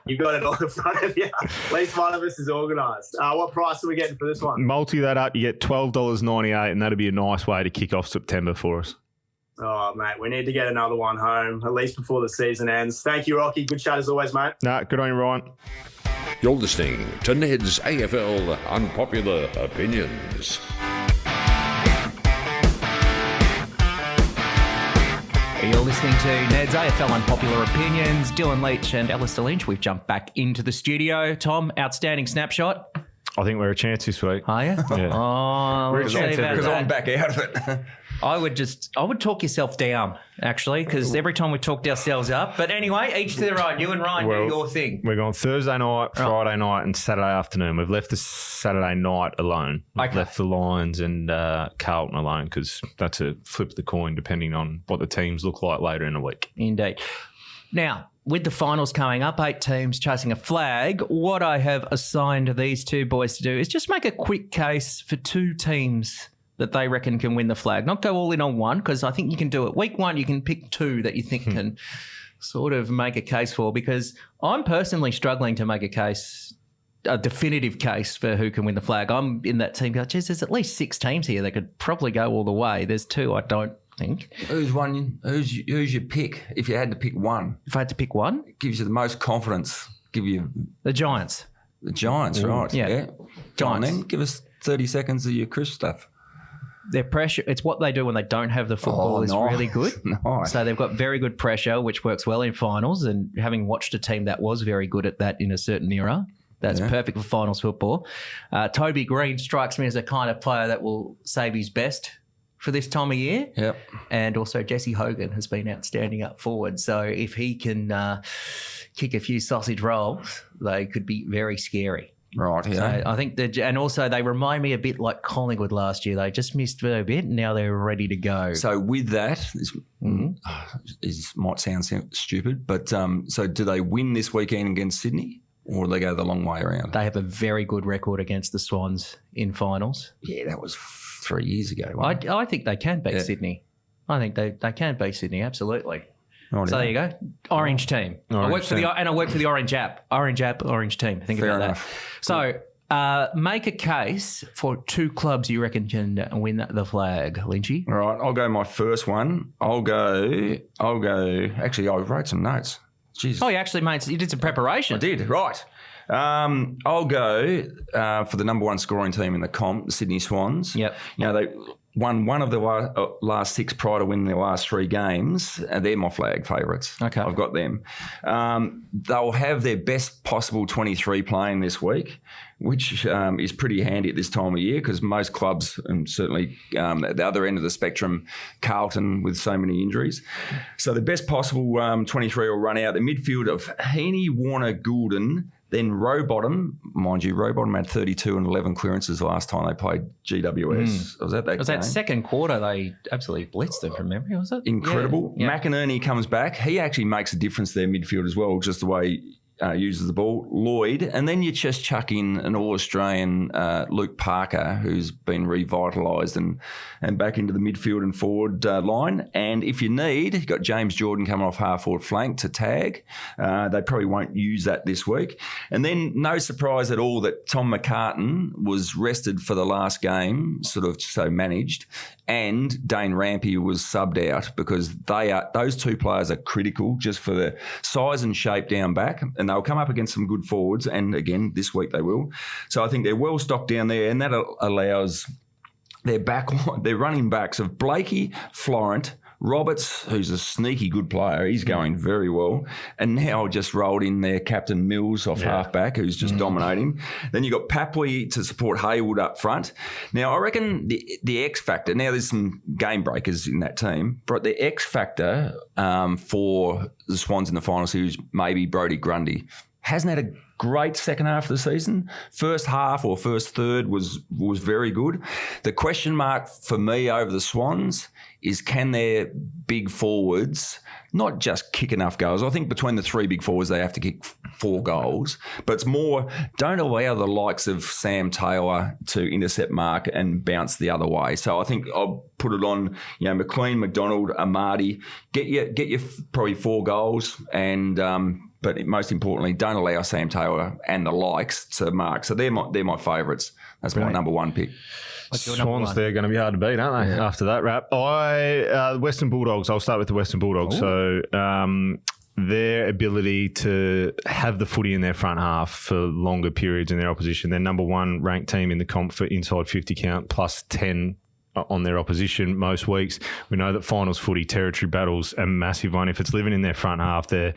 You've got it all in front of you. At least one of us is organised. What price are we getting for this one? Multi that up, you get $12.98, and that'll be a nice way to kick off September for us. Oh, mate, we need to get another one home, at least before the season ends. Thank you, Rocky. Good chat as always, mate. Good on you, Ryan. You're listening to Neds AFL Unpopular Opinions. You're listening to Neds AFL Unpopular Opinions. Dylan Leach and Alastair Lynch. We've jumped back into the studio. Tom, outstanding snapshot. I think we're a chance this week. Are you? Yeah. Oh, we're a chance because I'm back out of it. I would talk yourself down, actually, because every time we talked ourselves up. But anyway, each to their own. You and Ryan do your thing. We're going Thursday night, Friday night, and Saturday afternoon. We've left the Saturday night alone. We've left the Lions and Carlton alone because that's a flip of the coin depending on what the teams look like later in the week. Indeed. Now, with the finals coming up, 8 teams chasing a flag, what I have assigned these two boys to do is just make a quick case for 2 teams that they reckon can win the flag. Not go all in on one, because I think you can do it. Week 1, you can pick 2 that you think can sort of make a case for, because I'm personally struggling to make a definitive case for who can win the flag. I'm in that team. Geez, there's at least 6 teams here that could probably go all the way. There's 2 I don't think. Who's your pick if you had to pick one? If I had to pick one? It gives you the most confidence. The Giants. The Giants, right. Yeah. Go on then. Give us 30 seconds of your Chris stuff. Their pressure, it's what they do when they don't have the football is really good. Nice. So they've got very good pressure, which works well in finals. And having watched a team that was very good at that in a certain era, that's perfect for finals football. Toby Green strikes me as a kind of player that will save his best for this time of year. Yep. And also Jesse Hogan has been outstanding up forward. So if he can kick a few sausage rolls, they could be very scary. Right, yeah. So I think and also they remind me a bit like Collingwood last year. They just missed a bit, and now they're ready to go. So with that, this might sound stupid, but so do they win this weekend against Sydney, or do they go the long way around? They have a very good record against the Swans in finals. Yeah, that was 3 years ago. I think they can beat Sydney. I think they can beat Sydney, absolutely. Oh, so there you go. Orange team. I work for the Orange app. Orange team. Think Fair about enough. that. So make a case for 2 clubs you reckon can win the flag, Lynchy. All right, I'll go my first one. I'll go. Actually, I wrote some notes. Jeez. Oh, you actually you did some preparation. I did, right. I'll go for the number 1 scoring team in the comp, the Sydney Swans. Yep. You know, they won one of the last 6 prior to winning their last 3 games, and they're my flag favourites. Okay. I've got them. They'll have their best possible 23 playing this week, which is pretty handy at this time of year because most clubs, and certainly at the other end of the spectrum, Carlton with so many injuries. So the best possible 23 will run out. The midfield of Heaney, Warner, Goulden, then Rowbottom, mind you, Rowbottom had 32 and 11 clearances last time they played GWS. Was that game? That second quarter they absolutely blitzed them from memory, was it? Incredible. Yeah. McInerney comes back. He actually makes a difference there midfield as well, just the way uses the ball. Lloyd. And then you just chuck in an All-Australian Luke Parker, who's been revitalised and back into the midfield and forward line. And if you need, you've got James Jordan coming off half-forward flank to tag. They probably won't use that this week. And then no surprise at all that Tom McCartan was rested for the last game, sort of so managed, and Dane Rampy was subbed out because those 2 players are critical just for the size and shape down back, and they'll come up against some good forwards, and again this week they will. So I think they're well stocked down there, and that allows their running backs of Blakey, Florent, Roberts, who's a sneaky good player, he's going very well. And now just rolled in their captain Mills off halfback, who's just dominating. Then you've got Papley to support Haywood up front. Now, I reckon the X factor, now there's some game breakers in that team, but the X factor for the Swans in the final series, maybe Brodie Grundy. Hasn't had a great second half of the season. First half or first third was very good. The question mark for me over the Swans is can their big forwards not just kick enough goals? I think between the 3 big forwards they have to kick 4 goals, but it's more don't allow the likes of Sam Taylor to intercept mark and bounce the other way. So I think I'll put it on, McLean, McDonald, Amadi, get your probably 4 goals and but most importantly, don't allow Sam Taylor and the likes to mark. So they're my favourites. That's my number 1 pick. Swans, they're going to be hard to beat, aren't they, after that wrap? Western Bulldogs, I'll start with the Western Bulldogs. Ooh. So their ability to have the footy in their front half for longer periods in their opposition. They're number 1 ranked team in the comp for inside 50 count, plus 10 on their opposition most weeks. We know that finals footy territory battles a massive one. If it's living in their front half, they're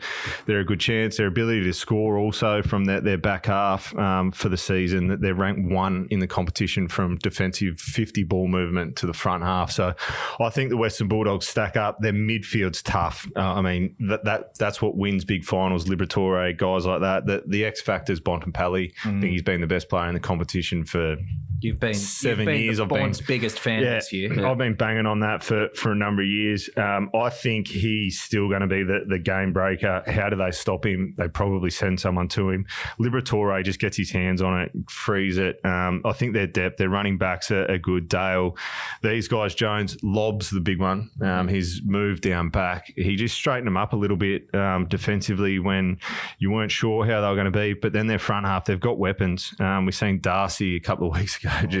a good chance. Their ability to score also from their back half for the season, that they're ranked 1 in the competition from defensive 50 ball movement to the front half. So I think the Western Bulldogs stack up. Their midfield's tough. I mean, that's what wins big finals. Liberatore, guys like that. The X factor's Bontempelli. I think he's been the best player in the competition for You've been 7 years. I've been biggest fan this year. Yeah. I've been banging on that for a number of years. I think he's still going to be the game breaker. How do they stop him? They probably send someone to him. Liberatore just gets his hands on it, frees it. I think their depth, their running backs are good. Dale, these guys, Jones, Lobb's the big one. He's moved down back. He just straightened them up a little bit defensively when you weren't sure how they were going to be. But then their front half, they've got weapons. We've seen Darcy a couple of weeks ago and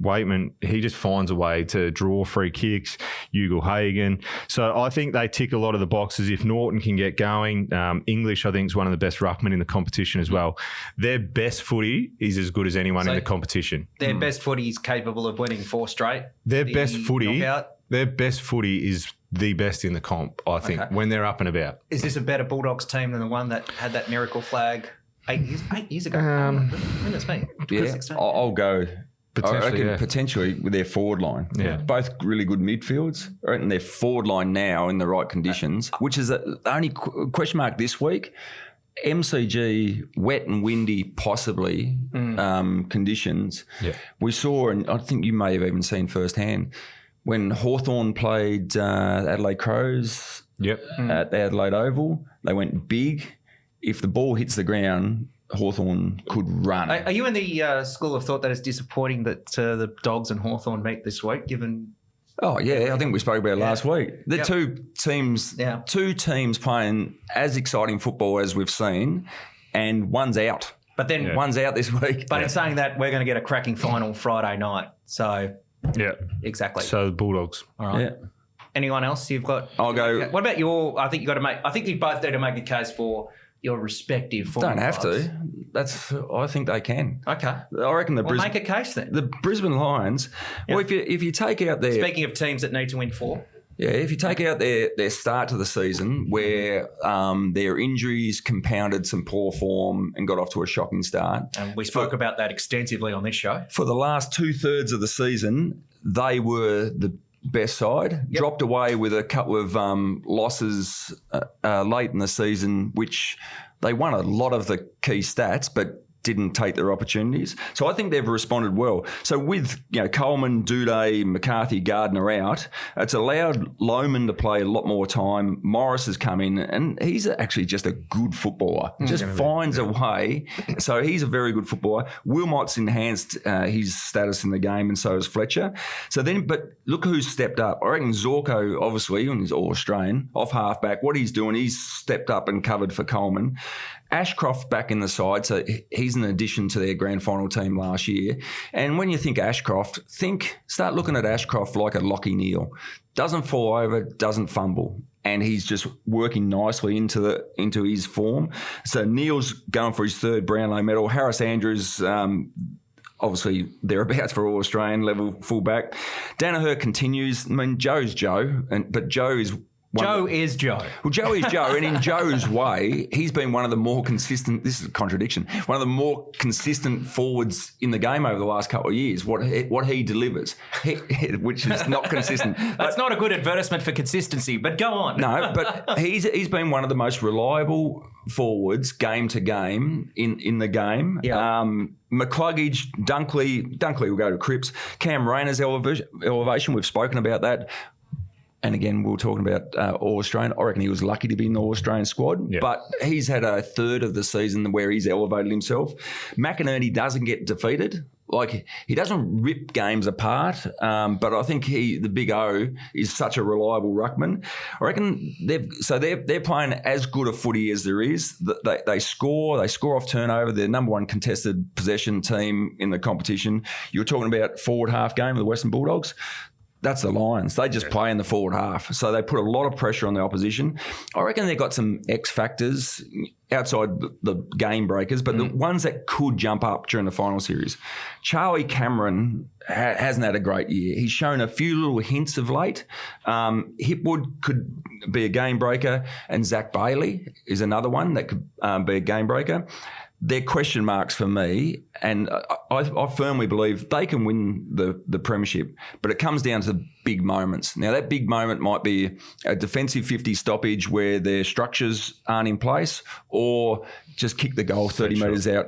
Waitman, he just finds a way to draw free kicks. Ugle-Hagan. So I think they tick a lot of the boxes. If Norton can get going, English, I think, is one of the best ruckmen in the competition as well. Their best footy is as good as anyone in the competition. Their best footy is capable of winning 4 straight. Their best footy is the best in the comp, I think, when they're up and about. Is this a better Bulldogs team than the one that had that miracle flag 8 years ago? When it's me. Yeah, I'll go. Potentially with their forward line. Yeah. Both really good midfields. I reckon their forward line now in the right conditions, which is the only question mark this week. MCG, wet and windy, possibly conditions. Yeah. We saw, and I think you may have even seen firsthand, when Hawthorn played Adelaide Crows at the Adelaide Oval, they went big. If the ball hits the ground, Hawthorn could run. Are you in the school of thought that it's disappointing that the Dogs and Hawthorn meet this week, given... Oh, yeah, I think we spoke about it last week. The two teams playing as exciting football as we've seen, and one's out. But then one's out this week. But in saying that, we're going to get a cracking final Friday night. So, exactly. So the Bulldogs. All right. Yeah. Anyone else you've got? I'll go. What about your... I think you both need to make a case for your respective form. Don't have to. I think they can. Okay. I reckon make a case then. The Brisbane Lions. Well, if you take out their... Speaking of teams that need to win 4. Yeah, if you take out their start to the season where their injuries compounded some poor form and got off to a shocking start. And we spoke about that extensively on this show. For the last 2/3 of the season, they were the best side, dropped away with a couple of losses late in the season, which they won a lot of the key stats, but didn't take their opportunities. So I think they've responded well. So with Coleman, Duday, McCarthy, Gardner out, it's allowed Lohman to play a lot more time. Morris has come in, and he's actually just a good footballer. Just finds a way. So he's a very good footballer. Wilmot's enhanced his status in the game, and so has Fletcher. But look who's stepped up. I reckon Zorko, obviously, and he's All-Australian, off halfback. What he's doing, he's stepped up and covered for Coleman. Ashcroft back in the side, so he's an addition to their grand final team last year. And when you think Ashcroft, start looking at Ashcroft like a Lockie Neal. Doesn't fall over, doesn't fumble, and he's just working nicely into his form. So Neal's going for his 3rd Brownlow medal. Harris Andrews, obviously thereabouts for All-Australian level fullback. Danaher continues. I mean, Joe's Joe, but Joe is... Joe is Joe. Well, Joe is Joe, and in Joe's way, he's been one of the more consistent, this is a contradiction, one of the more consistent forwards in the game over the last couple of years, what he delivers, which is not consistent. That's not a good advertisement for consistency, but go on. No, but he's been one of the most reliable forwards game to game in the game. Yeah. McCluggage, Dunkley will go to Cripps. Cam Rayner's elevation, we've spoken about that. And again, we were talking about All-Australian. I reckon he was lucky to be in the All-Australian squad. Yep. But he's had a 1/3 of the season where he's elevated himself. McInerney doesn't get defeated. Like, he doesn't rip games apart. But I think the big O is such a reliable ruckman. I reckon they're playing as good a footy as there is. They score off turnover. They're number 1 contested possession team in the competition. You were talking about forward half game of the Western Bulldogs. That's the Lions. They just play in the forward half. So they put a lot of pressure on the opposition. I reckon they've got some X factors outside the game breakers, but the ones that could jump up during the final series. Charlie Cameron hasn't had a great year. He's shown a few little hints of late. Hipwood could be a game breaker, and Zach Bailey is another one that could be a game breaker. They're question marks for me, and I firmly believe they can win the premiership, but it comes down to big moments. Now, that big moment might be a defensive 50 stoppage where their structures aren't in place, or just kick the goal 30 metres out,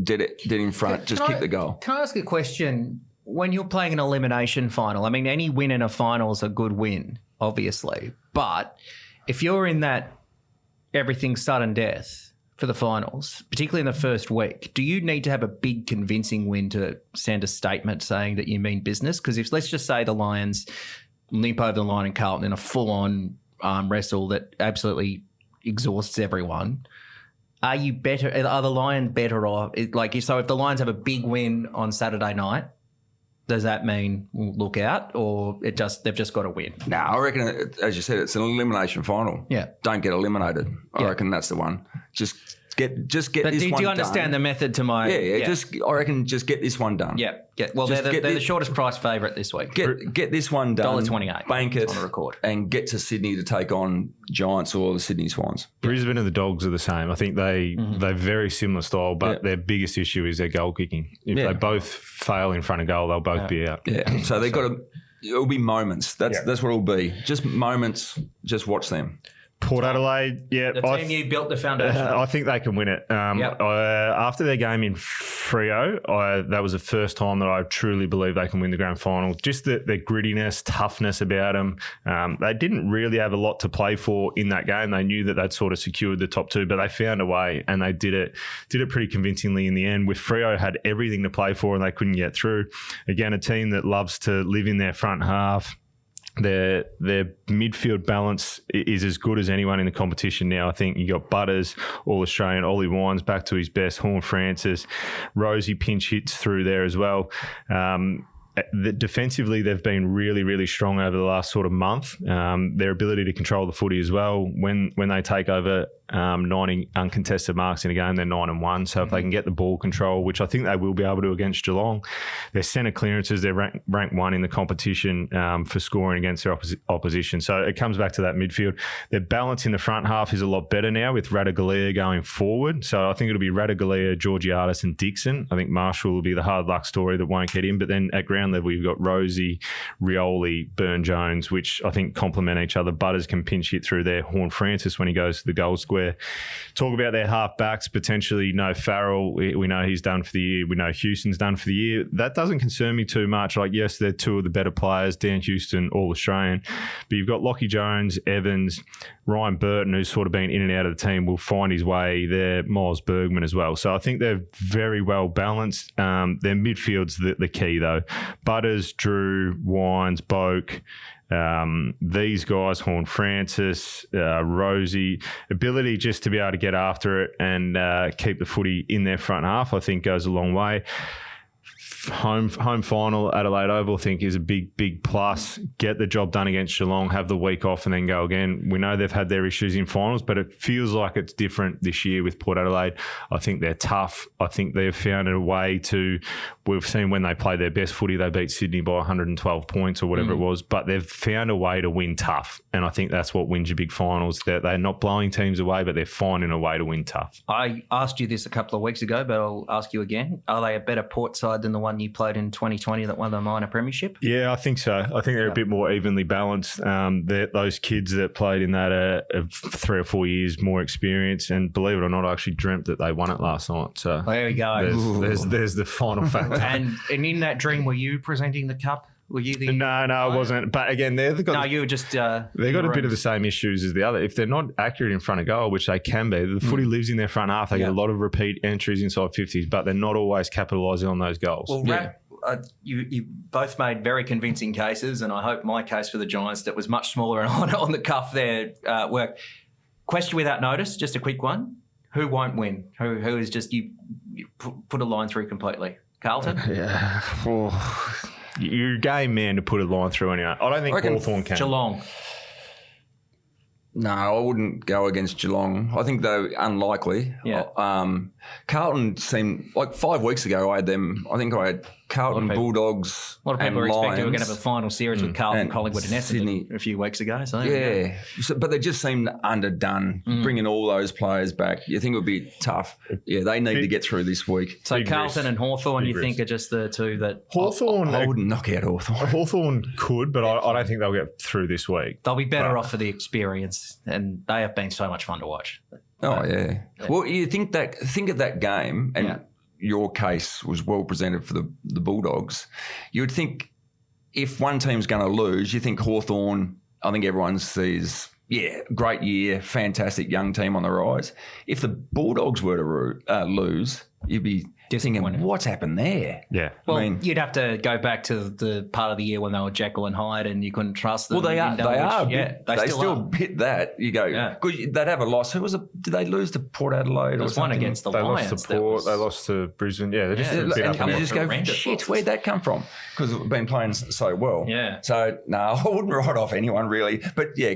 dead in front, kick the goal. Can I ask a question? When you're playing an elimination final, I mean, any win in a final is a good win, obviously, but if you're in that everything's sudden death for the finals, particularly in the first week, do you need to have a big convincing win to send a statement saying that you mean business? Because if, let's just say, the Lions limp over the line in Carlton in a full-on arm wrestle that absolutely exhausts everyone, are the Lions better off? So if the Lions have a big win on Saturday night, does that mean look out, or they've just got to win? No, I reckon, as you said, it's an elimination final. Yeah. Don't get eliminated. I reckon that's the one. Just get this one done. Do you understand the method to my... Yeah. I reckon just get this one done. Yeah. Well, they're the shortest price favourite this week. Get this one done. $1.28. Bank it on the record. And get to Sydney to take on Giants or the Sydney Swans. Brisbane and the Dogs are the same. I think they're very similar style, but their biggest issue is their goal kicking. If they both fail in front of goal, they'll both be out. Yeah. So they've got to... It'll be moments. That's what it'll be. Just moments. Just watch them. Port Adelaide, the team you built the foundation. I think they can win it. After their game in Freo, that was the first time that I truly believe they can win the grand final. Just their grittiness, toughness about them. They didn't really have a lot to play for in that game. They knew that they'd sort of secured the top two, but they found a way, and they did it pretty convincingly in the end. With Freo had everything to play for, and they couldn't get through. Again, a team that loves to live in their front half. Their midfield balance is as good as anyone in the competition now. I think you got Butters, All-Australian, Ollie Wines back to his best, Horne-Francis, Rosie pinch hits through there as well. Defensively, they've been really, really strong over the last sort of month. Their ability to control the footy as well. When they take over 90 uncontested marks in a game, they're 9-1. So if they can get the ball control, which I think they will be able to against Geelong, their centre clearances, they're ranked 1 in the competition for scoring against their opposition. So it comes back to that midfield. Their balance in the front half is a lot better now with Ratugolea going forward. So I think it'll be Ratugolea, Georgiades and Dixon. I think Marshall will be the hard luck story that won't get in. But then at ground level, you've got Rosie, Rioli, Burn-Jones, which I think complement each other. Butters can pinch hit through there. Horne-Francis when he goes to the goal square. Talk about their half-backs, potentially no Farrell. We know he's done for the year. We know Houston's done for the year. That doesn't concern me too much. Like, yes, they're two of the better players, Dan Houston, All-Australian. But you've got Lockie Jones, Evans, Ryan Burton, who's sort of been in and out of the team, will find his way there, Miles Bergman as well. So I think they're very well balanced. Their midfield's the key, though. Butters, Drew, Wines, Boak, these guys, Horne-Francis, Rosie, ability just to be able to get after it and keep the footy in their front half, I think goes a long way. Home final, Adelaide Oval, I think is a big plus. Get the job done against Geelong, have the week off and then go again. We know they've had their issues in finals, but it feels like it's different this year with Port Adelaide. I think they're tough. I think they've found a way to, we've seen when they play their best footy, they beat Sydney by 112 points or whatever it was, but they've found a way to win tough. And I think that's what wins your big finals. They're not blowing teams away, but they're finding a way to win tough. I asked you this a couple of weeks ago, but I'll ask you again. Are they a better Port side than the one you played in 2020 that won the minor premiership? Yeah, I think so. I think they're a bit more evenly balanced. Those kids that played in that are 3 or 4 years more experience, and believe it or not, I actually dreamt that they won it last night. So there we go. There's the final factor. and in that dream, were you presenting the cup? Were you the... No, I wasn't. But again, you were just... they've got a bit of the same issues as the other. If they're not accurate in front of goal, which they can be, the footy lives in their front half. They get a lot of repeat entries inside 50s, but they're not always capitalising on those goals. Well, you both made very convincing cases, and I hope my case for the Giants that was much smaller and on the cuff there worked. Question without notice, just a quick one. Who won't win? Who is just you put a line through completely? Carlton? Yeah. You're a game man to put a line through anyway. I don't think Hawthorn can. Geelong. No, I wouldn't go against Geelong. I think they're unlikely. Yeah. Carlton seemed like 5 weeks ago. I had Carlton, Bulldogs, A lot of people and were expecting Lions. we were going to have a final series with Carlton, And Collingwood, and Essendon Sydney. a few weeks ago. So Yeah, but they just seemed underdone. Bringing all those players back, you think it would be tough. Yeah, they need to get through this week. So Big Carlton risk. and Hawthorn, you Big think, are just the two that Hawthorn, I wouldn't knock out Hawthorn. Hawthorn could, but I don't think they'll get through this week. they'll be better off for the experience, and they have been so much fun to watch. Oh yeah. Well, you think of that game, and your case was well presented for the Bulldogs. You would think if one team's going to lose, you think Hawthorn. I think everyone sees, great year, fantastic young team on the rise. If the Bulldogs were to lose, you'd be thinking, what's happened there? Yeah. Well, you'd have to go back to the part of the year when they were Jekyll and Hyde and you couldn't trust them. Well, they are. Yeah, they still are. hit that. You go, good, they'd have a loss. Did they lose to Port Adelaide? There was one against the They Lions. lost to Port. They lost to Brisbane. Yeah, they're just a bit up and you and just down. go, horrendous shit, losses. where'd that come from? Because we've been playing so well. Yeah. So, no, I wouldn't write off anyone really. But, yeah,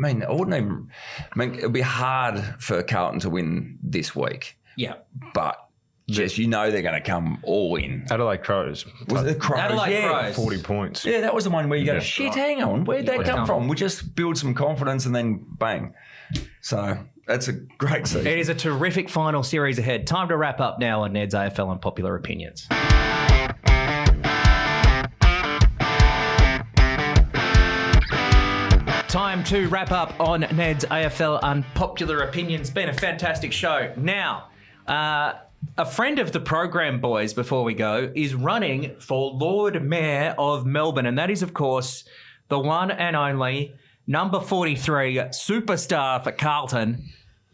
it'd be hard for Carlton to win this week. Yeah. But just, they're going to come all in. Adelaide Crows. Was it the Crows? Adelaide Crows. 40 points. Yeah, that was the one where you go, shit, hang on, where'd that come done. from? We just build some confidence and then bang. So that's a great season. It is a terrific final series ahead. Time to wrap up now on Neds AFL Unpopular Opinions. Time to wrap up on Ned's AFL Unpopular Opinions. Been a fantastic show. Now, a friend of the program, boys, before we go, is running for Lord Mayor of Melbourne. And that is, of course, the one and only number 43 superstar for Carlton,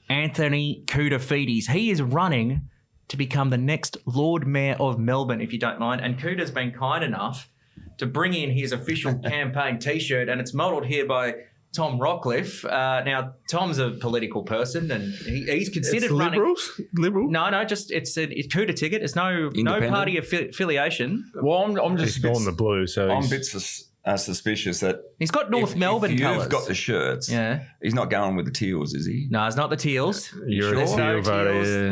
Anthony Koutafidis. He is running to become the next Lord Mayor of Melbourne, if you don't mind. And Kouta's been kind enough to bring in his official campaign T-shirt, and it's modelled here by Tom Rockliff. Now, Tom's a political person, and he's considered running. Liberal? No, just it's a Kouta ticket. It's no party affiliation. Well, I'm just He's gone the blue, so I'm a he's- bit suspicious that He's got North Melbourne if colours. you've got the shirts. Yeah. He's not going with the teals, is he? No, it's not the Teals. You're There's a no teal voter, Teals. yeah.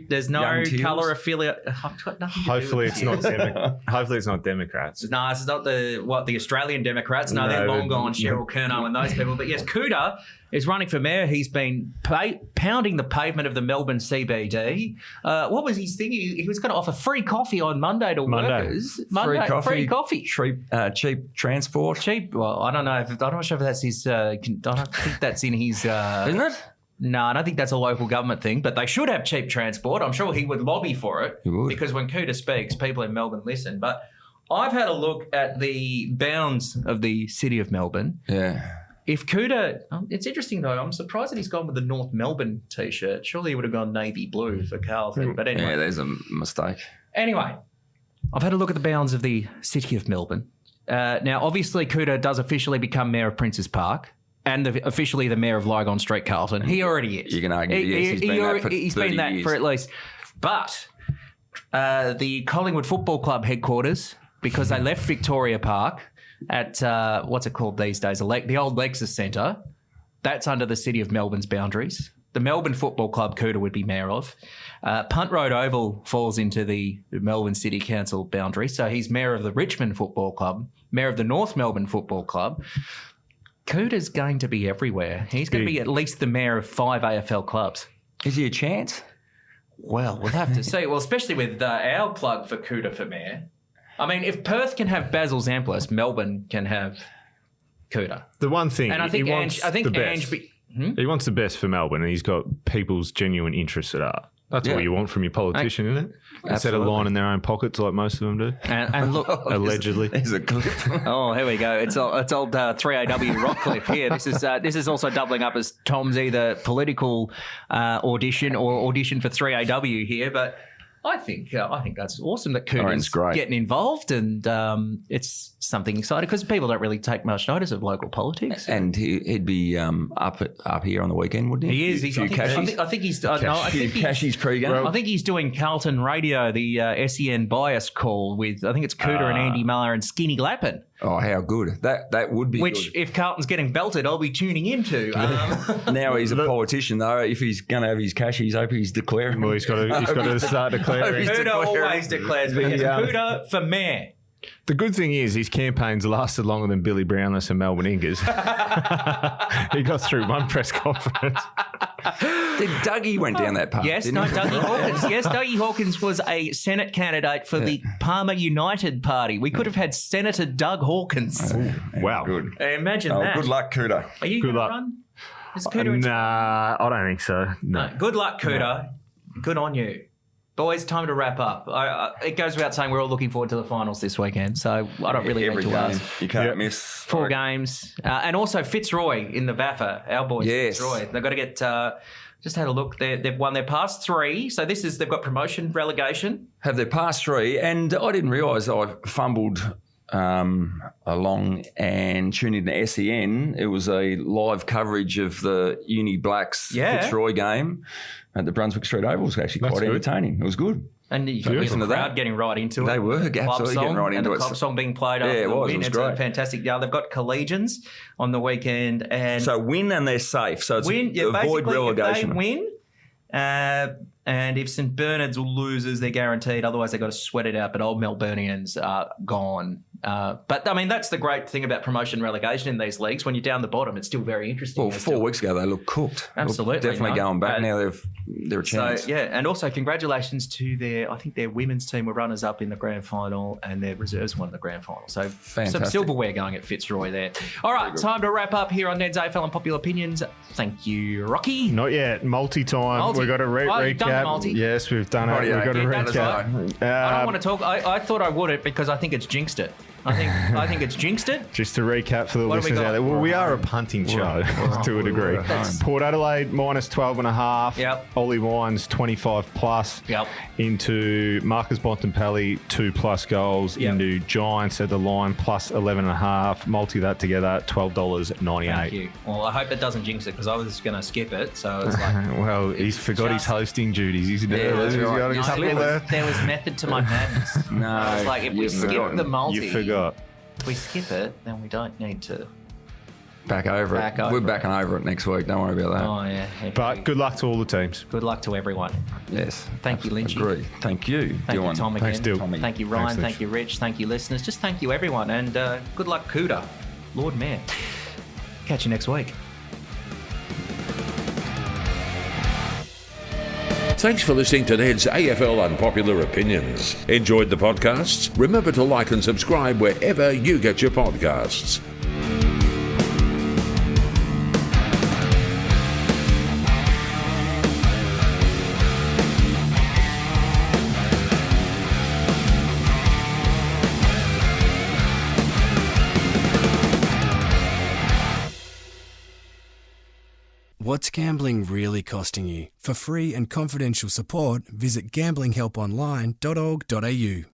There's no Young Teals? colour affiliate. I've got nothing to Hopefully do it's with not Hopefully it's not Democrats. No, it's not the Australian Democrats. No, they're No, long gone, Cheryl Curnow and those people. But yes, Kouta is running for mayor. He's been pounding the pavement of the Melbourne CBD. What was his thing? He was going to offer free coffee on Monday to workers. Free coffee. Cheap transport. Cheap. Well, I don't know. I'm not sure if that's his. I don't think that's in his. Isn't it? No, I don't think that's a local government thing, but they should have cheap transport. I'm sure he would lobby for it He would. because when Kouta speaks, people in Melbourne listen. But I've had a look at the bounds of the city of Melbourne. Yeah. If Kouta, it's interesting though, I'm surprised that he's gone with the North Melbourne T-shirt. Surely he would have gone navy blue for Carlton. But anyway. Yeah, there's a mistake. Anyway, I've had a look at the bounds of the city of Melbourne. Now, obviously, Kouta does officially become mayor of Princes Park and officially the mayor of Lygon Street, Carlton. He already is. You can argue, yes, he's been that for He's 30 been that years. for at least. But the Collingwood Football Club headquarters, because they left Victoria Park at, what's it called these days? The old Lexus Centre. That's under the City of Melbourne's boundaries. The Melbourne Football Club Kouta would be mayor of. Punt Road Oval falls into the Melbourne City Council boundary. So he's mayor of the Richmond Football Club, mayor of the North Melbourne Football Club. Kouta's going to be everywhere. He's going to be at least the mayor of 5 AFL clubs. Is he a chance? Well, we'll have to see. Well, especially with our plug for Kouta for mayor. I mean, if Perth can have Basil Zamplis, Melbourne can have Kouta. The one thing, And I think he wants the best. He wants the best for Melbourne, and he's got people's genuine interests at heart. That's what you want from your politician, isn't it? Instead of lining their own pockets like most of them do. And look, Allegedly. There's a clip. oh, here we go. It's old 3AW Rockliff here. This is also doubling up as Tom's either political audition or audition for 3AW here. But I think that's awesome that Oren's Cooter's great. getting involved, and it's something exciting because people don't really take much notice of local politics. And he'd be up here on the weekend, wouldn't he? He is. I think he's. Cashies pre-game. I think he's doing Carlton Radio, the SEN bias call with. I think it's Cooter and Andy Muller and Skinny Lappin. Oh, how good. That would be Which, good. if Carlton's getting belted, I'll be tuning into. Now he's a politician, though. If he's going to have his cashies, I hope he's declaring. Well, he's got to start declaring. Cooter always declares Cooter for mayor. The good thing is his campaign's lasted longer than Billy Brownless and Melbourne Ingers. He got through one press conference. Dougie went down that path. Yes, didn't he? Dougie Hawkins. Yes, Dougie Hawkins was a Senate candidate for the Palmer United Party. We could have had Senator Doug Hawkins. Wow. Good. Imagine Oh, that. good luck, Cooter. Are you Good going to luck. run? Is Cooter Nah, I don't think so. No. Good luck, Cooter. Good on you. Boys, time to wrap up. It goes without saying we're all looking forward to the finals this weekend, so I don't really Every need to game. ask. You can't Yep. miss. 4 games. And also Fitzroy in the VAFA, our boys Yes. Fitzroy. They've got to get, just had a look, they've won their past 3. So they've got promotion, relegation. Have their past 3, and I didn't realise I fumbled along and tuned into SEN. It was a live coverage of the Uni Blacks Fitzroy game at the Brunswick Street Oval. It was actually quite good. entertaining. It was good. And you can listen the to that. crowd getting right into it. They were Club absolutely getting song right into and it. the club song being played Yeah, after it the was. win. It was It's a great. fantastic day. They've got collegians on the weekend. And So win and they're safe. So it's avoid basically, relegation. If they win, and if St Bernard's loses, they're guaranteed. Otherwise, they've got to sweat it out. But old Melburnians are gone. But, I mean, that's the great thing about promotion relegation in these leagues. When you're down the bottom, it's still very interesting. Well, 4 weeks ago they looked cooked. Absolutely, Definitely no. going back now. They're a chance. So, yeah, and also congratulations to I think their women's team were runners-up in the grand final and their reserves won the grand final. So some Fantastic. silverware going at Fitzroy there. All right, time to wrap up here on Neds AFL Unpopular Opinions. Thank you, Rocky. Not yet. Multi-time. We've got to you've done the recap. multi. Yes, we've done it. Rightio. We've got to Yeah, that's recap. I don't want to talk. I thought I would it because I think it's jinxed it. I think it's jinxed it. Just to recap for the What have we listeners got? out there, well, we are a punting show to a degree. Port Adelaide minus 12.5. Yep. Ollie Wines 25 plus. Yep. Into Marcus Bontempelli 2+ goals. Yep. Into Giants at the line plus 11.5. Multi that together $12.98. Thank you. Well, I hope it doesn't jinx it because I was going to skip it. So it's like Well, he's forgot his just- hosting duties. He's nervous. He's got a No, couple there. there was method to my madness. No, I was like, if we you've skip forgotten. the multi, You forgot. if we skip it, then we don't need to. Back over Back it. over We're it. backing over it next week. Don't worry about that. Oh yeah. But good luck to all the teams. good luck to everyone. Yes. Thank you, Lynchy. Agree. Thank you, Thank Dylan. you, Tom, again. Thanks, Dyl. Tommy. Thank you, Ryan. Thanks, Thank Lynch. you, Rich. Thank you, listeners. Just thank you, everyone, and good luck, Cooter, Lord Mayor. Catch you next week. Thanks for listening to Ned's AFL Unpopular Opinions. Enjoyed the podcasts? Remember to like and subscribe wherever you get your podcasts. What's gambling really costing you? For free and confidential support, visit gamblinghelponline.org.au.